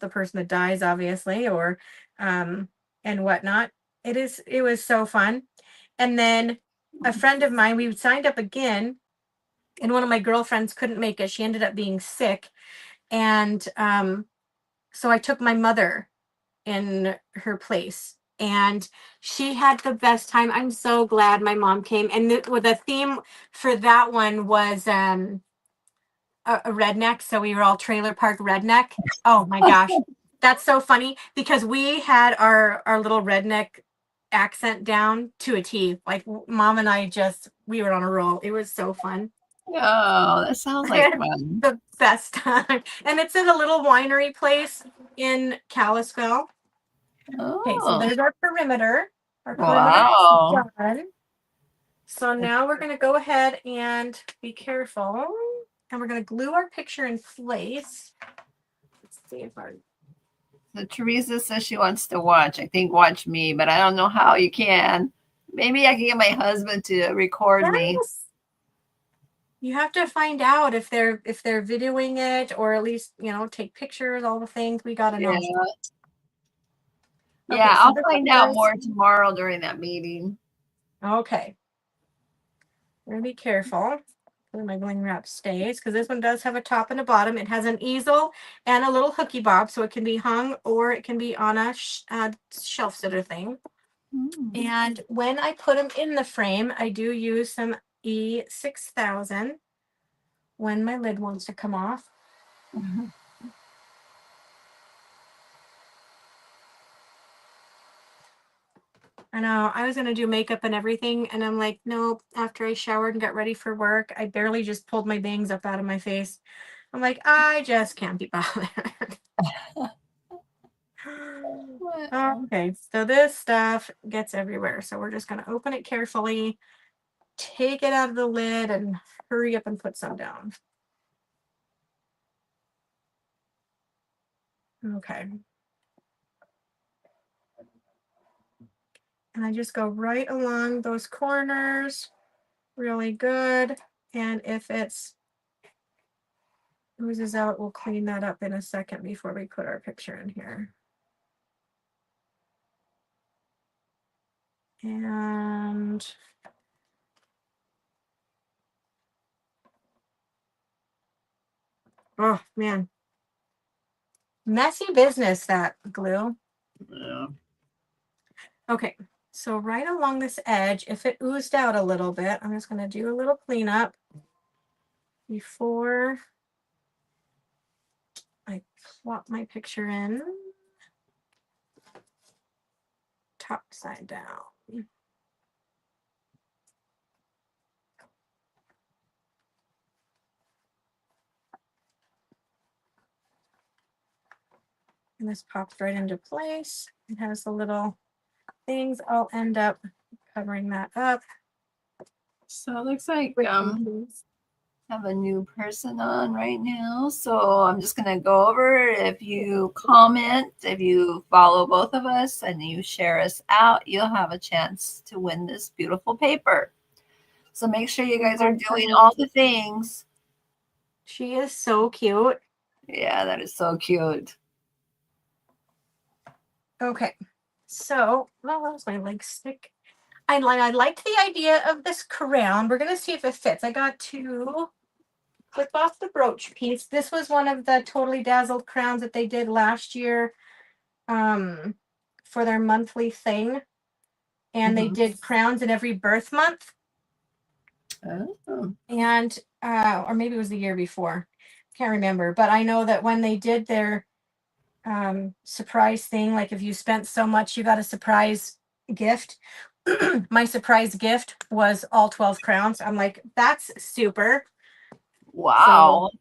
person that dies, obviously, or and whatnot. It was so fun. And then a friend of mine, we signed up again, and one of my girlfriends couldn't make it. She ended up being sick, and so I took my mother in her place, and she had the best time. I'm so glad my mom came. And the theme for that one was a redneck, so we were all trailer park redneck. Oh my gosh, that's so funny because we had our little redneck accent down to a T. Like mom and I we were on a roll. It was so fun. Oh, that sounds like fun. The best time. And it's in a little winery place in Kalispell. Okay, so Oh, there's our perimeter. Our perimeter is wow. done. So now we're going to go ahead and be careful. And we're going to glue our picture in place. Let's see if our... So Teresa says she wants to watch. I think watch me, but I don't know how you can. Maybe I can get my husband to record me. You have to find out if they're videoing it, or at least, take pictures, all the things. We got to know. Yeah, Okay, so I'll find out more tomorrow during that meeting. Okay. I'm going to be careful where my bling wrap stays, because this one does have a top and a bottom. It has an easel and a little hooky bob, so it can be hung or it can be on a shelf sitter thing. And when I put them in the frame, I do use some E6000 when my lid wants to come off. I know. I was going to do makeup and everything. And I'm like, nope. After I showered and got ready for work, I barely just pulled my bangs up out of my face. I'm like, I just can't be bothered. Okay. So this stuff gets everywhere. So we're just going to open it carefully, take it out of the lid, and hurry up and put some down. Okay. And I just go right along those corners really good. And if it's oozes out, we'll clean that up in a second before we put our picture in here. And oh man, messy business, that glue. Yeah. Okay, so right along this edge, if it oozed out a little bit, I'm just going to do a little cleanup before I plop my picture in. Top side down. And this pops right into place. It has the little things. I'll end up covering that up. So it looks like have a new person on right now. So I'm just going to go over. If you comment, if you follow both of us and you share us out, you'll have a chance to win this beautiful paper. So make sure you guys are doing all the things. She is so cute. Yeah, that is so cute. Okay, so well, that was my leg stick. I liked the idea of this crown. We're gonna see if it fits. I got to clip off the brooch piece. This was one of the Totally Dazzled crowns that they did last year for their monthly thing. And they did crowns in every birth month. Oh. And or maybe it was the year before. Can't remember. But I know that when they did their surprise thing, like if you spent so much, you got a surprise gift. My surprise gift was all 12 crowns. I'm like, that's super. Wow. So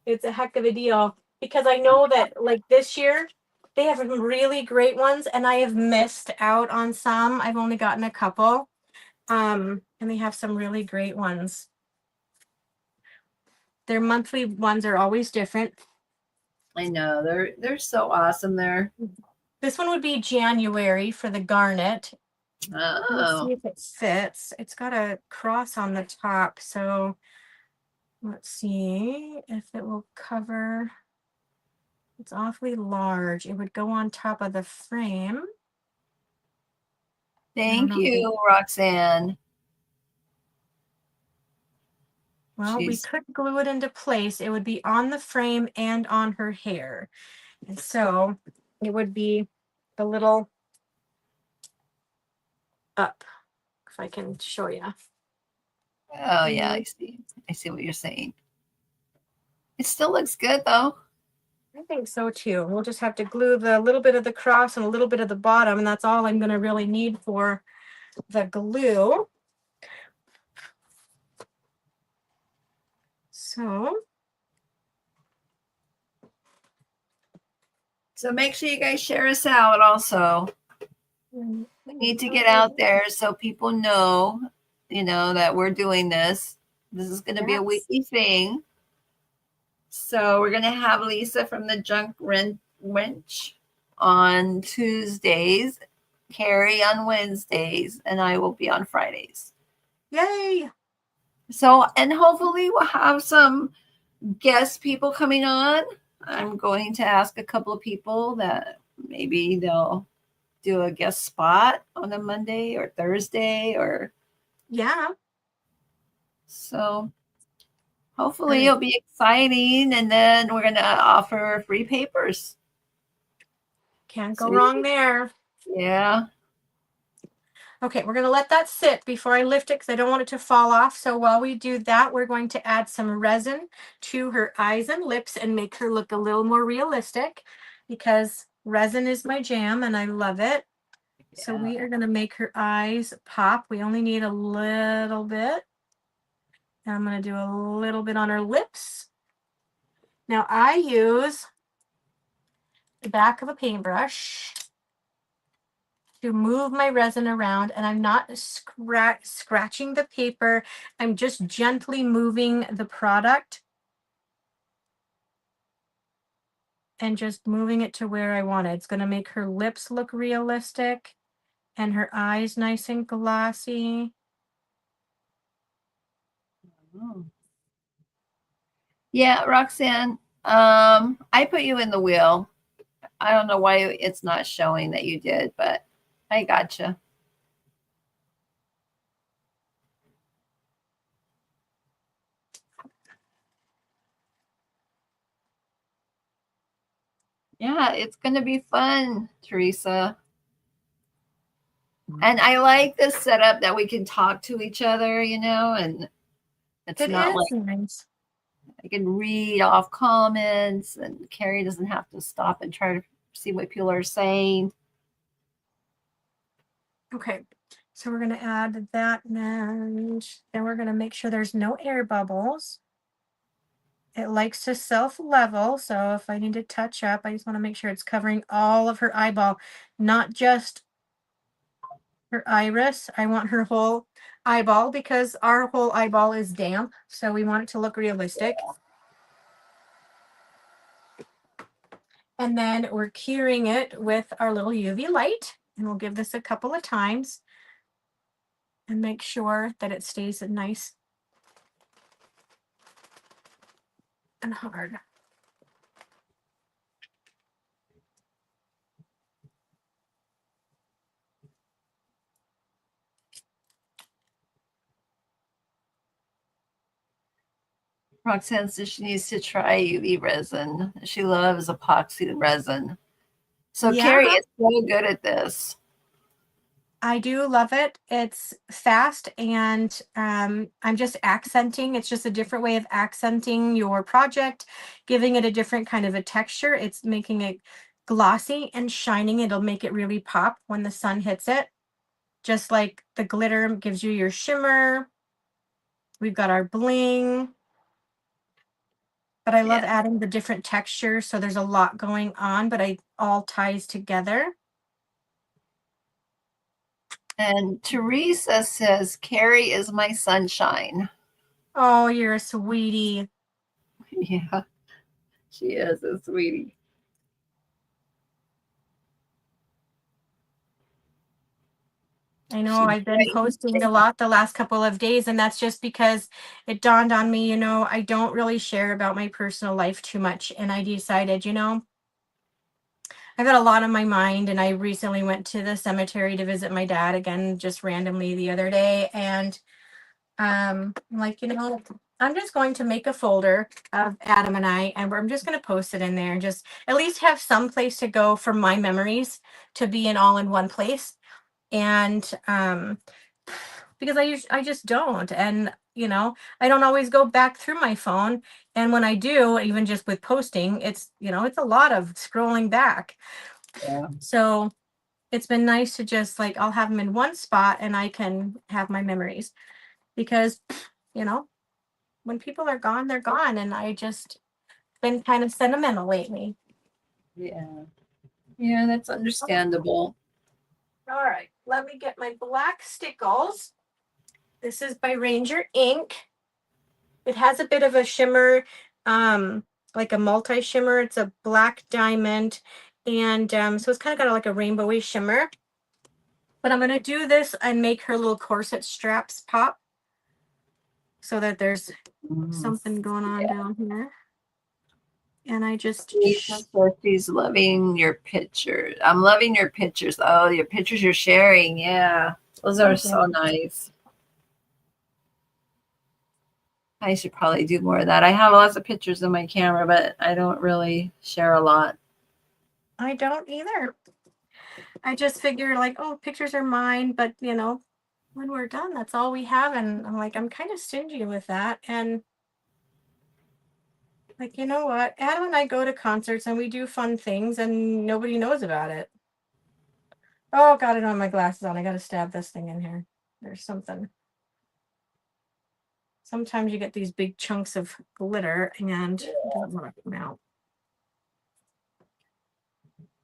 it's a heck of a deal because I know that like this year they have some really great ones and I have missed out on some. I've only gotten a couple. And they have some really great ones. Their monthly ones are always different. I know. They're so awesome there. This one would be January for the garnet. Oh. Let's see if it fits. It's got a cross on the top, so let's see if it will cover. It's awfully large. It would go on top of the frame. Thank you, Roxanne. Well, we could glue it into place. It would be on the frame and on her hair. And so it would be a little up, if I can show you. Oh, yeah, I see. I see what you're saying. It still looks good, though. I think so, too. We'll just have to glue the little bit of the cross and a little bit of the bottom, and that's all I'm going to really need for the glue. So make sure you guys share us out also. We need to get out there so people know, that we're doing this. This is going to be a weekly thing. So we're going to have Lisa from the Junk Wrench on Tuesdays, Karry on Wednesdays, and I will be on Fridays. Yay! So, and hopefully we'll have some guest people coming on. I'm going to ask a couple of people that maybe they'll do a guest spot on a Monday or Thursday or. Yeah. So hopefully it'll be exciting. And then we're going to offer free papers. Can't go wrong there. Yeah. Okay, we're going to let that sit before I lift it because I don't want it to fall off. So while we do that, we're going to add some resin to her eyes and lips and make her look a little more realistic because resin is my jam and I love it. So we are going to make her eyes pop. We only need a little bit. And I'm going to do a little bit on her lips. Now I use the back of a paintbrush to move my resin around, and I'm not scratching the paper. I'm just gently moving the product and just moving it to where I want it. It's going to make her lips look realistic and her eyes nice and glossy. Oh. Yeah, Roxanne, I put you in the wheel. I don't know why it's not showing that you did, but I gotcha. Yeah, it's going to be fun, Teresa. And I like this setup that we can talk to each other, and it's not like nice. I can read off comments, and Karry doesn't have to stop and try to see what people are saying. Okay, so we're going to add that, and then we're going to make sure there's no air bubbles. It likes to self-level, so if I need to touch up, I just want to make sure it's covering all of her eyeball, not just her iris. I want her whole eyeball because our whole eyeball is damp, so we want it to look realistic. And then we're curing it with our little UV light, and we'll give this a couple of times and make sure that it stays nice and hard. Roxanne says she needs to try UV resin. She loves epoxy resin. So Yeah. Karry is so good at this. I do love it. It's fast, and I'm just accenting. It's just a different way of accenting your project, giving it a different kind of a texture. It's making it glossy and shining. It'll make it really pop when the sun hits it. Just like the glitter gives you your shimmer. We've got our bling. But I love adding the different textures. So there's a lot going on, but it all ties together. And Teresa says, Karry is my sunshine. Oh, you're a sweetie. Yeah, she is a sweetie. I know I've been posting a lot the last couple of days, and that's just because it dawned on me, I don't really share about my personal life too much. And I decided, I've got a lot on my mind, and I recently went to the cemetery to visit my dad again, just randomly the other day. And I'm like, I'm just going to make a folder of Adam and I, and I'm just going to post it in there and just at least have some place to go for my memories to be all in one place. And because I just don't, and I don't always go back through my phone, and when I do, even just with posting, it's it's a lot of scrolling back. Yeah. So it's been nice to just I'll have them in one spot and I can have my memories, because when people are gone, they're gone, and I just been kind of sentimental lately. Yeah, that's understandable. All right, let me get my black stickles. This is by Ranger Ink. It has a bit of a shimmer, like a multi shimmer. It's a black diamond, and so it's kind of got like a rainbowy shimmer. But I'm going to do this and make her little corset straps pop so that there's something going on down here. And I just... She's loving your pictures. I'm loving your pictures. Oh, your pictures you're sharing. Yeah, those are so nice. I should probably do more of that. I have lots of pictures in my camera, but I don't really share a lot. I don't either. I just figure oh, pictures are mine, but when we're done, that's all we have. And I'm kind of stingy with that. And you know what? Adam and I go to concerts and we do fun things and nobody knows about it. Oh, got it on my glasses on. I got to stab this thing in here. There's something. Sometimes you get these big chunks of glitter and it doesn't want to come out.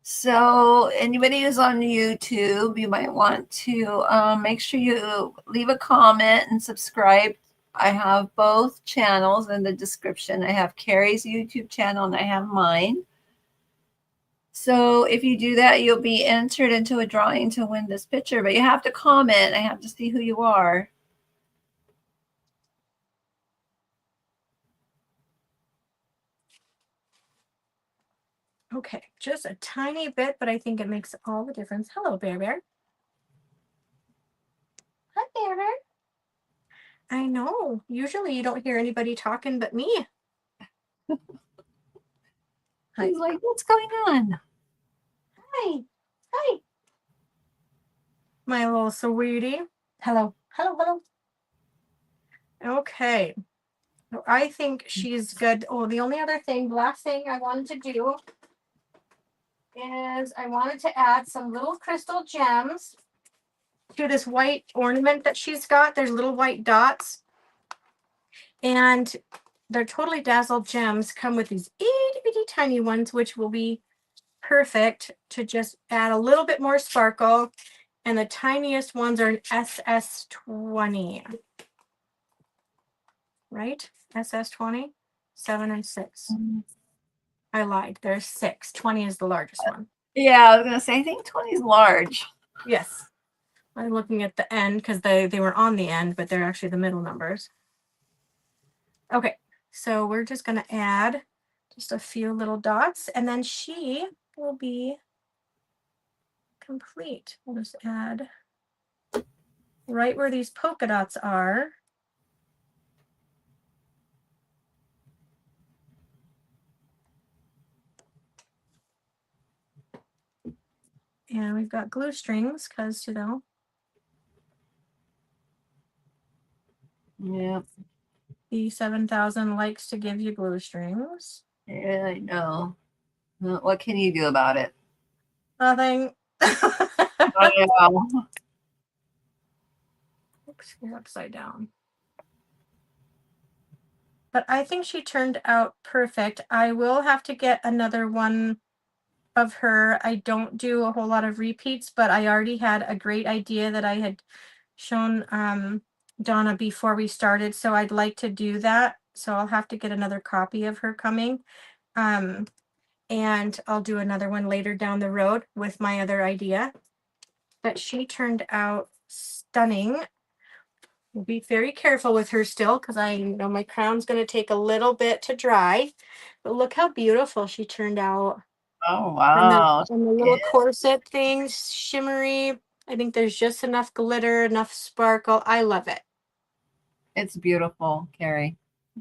So anybody who's on YouTube, you might want to make sure you leave a comment and subscribe. I have both channels in the description. I have Karry's YouTube channel and I have mine. So if you do that, you'll be entered into a drawing to win this picture, but you have to comment. I have to see who you are. Okay, just a tiny bit, but I think it makes all the difference. Hello, Bear Bear. Hi, Bear Bear. I know. Usually you don't hear anybody talking but me. He's like, what's going on? Hi. Hi. My little sweetie. Hello. Hello, hello. Okay. So I think she's good. Oh, the only other thing, the last thing I wanted to do is I wanted to add some little crystal gems to this white ornament that she's got. There's little white dots. And they're totally dazzled gems. Come with these itty bitty tiny ones, which will be perfect to just add a little bit more sparkle. And the tiniest ones are an SS20. Right? SS20, 7 and 6. I lied. There's 6. 20 is the largest one. Yeah, I was gonna say I think 20 is large. Yes. I'm looking at the end because they were on the end, but they're actually the middle numbers. Okay, so we're just gonna add just a few little dots, and then she will be complete. We'll just add right where these polka dots are. And we've got glue strings because, you know. Yeah. The 7,000 likes to give you glue strings. Yeah, I know. What can you do about it? Nothing. I know. Oops, you're upside down. But I think she turned out perfect. I will have to get another one of her. I don't do a whole lot of repeats, but I already had a great idea that I had shown Donna before we started, so I'd like to do that. So I'll have to get another copy of her coming. And I'll do another one later down the road with my other idea. But she turned out stunning. We'll be very careful with her still because I know my crown's going to take a little bit to dry. But look how beautiful she turned out. Oh, wow. And the little corset things, shimmery. I think there's just enough glitter, enough sparkle. I love it. It's beautiful, Karry.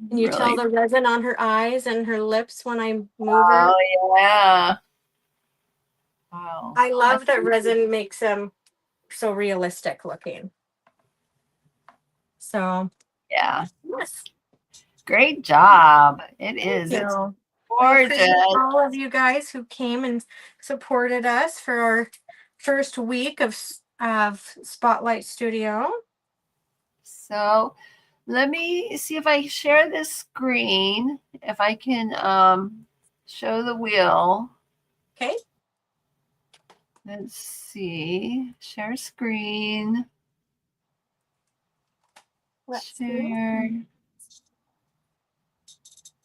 Can you tell the resin on her eyes and her lips when I move her? Oh, yeah. Wow. I love that resin makes them so realistic looking. So, yeah. Yes. Great job. It is. It's gorgeous. All of you guys who came and supported us for our first week of Spotlight Studio. So let me see if I share this screen, if I can show the wheel. Okay. Let's see. Share screen. Share.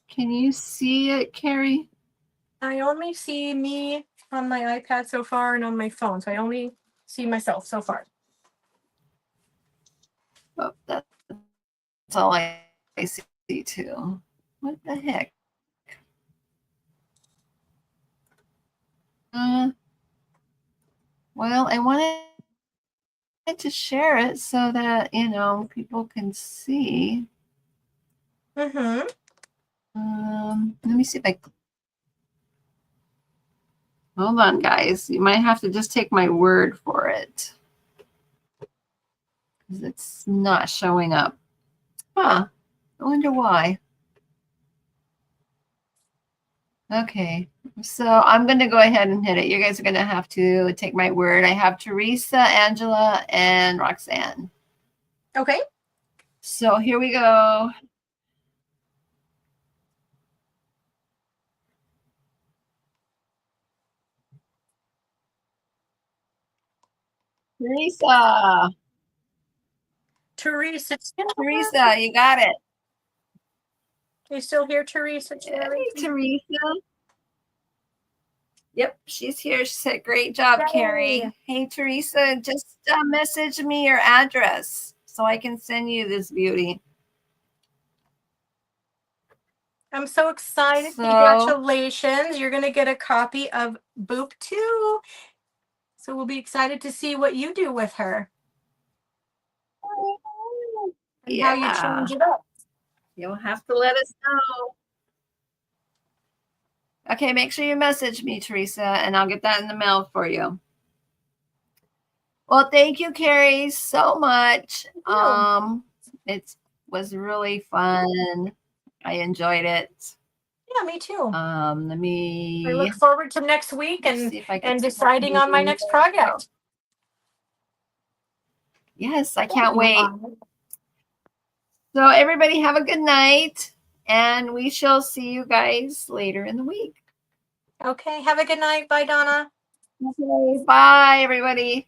Can you see it, Karry? I only see me on my iPad so far and on my phone. So I only see myself so far. Oh, that's all I see too. What the heck? Well, I wanted to share it so that, you know, people can see. Mm-hmm. Let me see if I... Hold on, guys. You might have to just take my word for it, because it's not showing up. Huh. I wonder why. Okay. So I'm going to go ahead and hit it. You guys are going to have to take my word. I have Teresa, Angela, and Roxanne. Okay. So here we go. Teresa. Teresa. Teresa, you got it. You still here, Teresa? Hey, Teresa. Yep, she's here. She said, great job, Karry. Hey, Teresa, just message me your address so I can send you this beauty. I'm so excited. Congratulations. You're going to get a copy of Boop 2. So we'll be excited to see what you do with her. And how you change it up. You'll have to let us know. Okay, make sure you message me, Teresa, and I'll get that in the mail for you. Well, thank you, Karry, so much. It was really fun. I enjoyed it. Yeah, me too. I look forward to next week and deciding on my next project. Yes, I can't wait. So everybody have a good night, and we shall see you guys later in the week. Okay, have a good night. Bye, Donna. Okay, bye, everybody.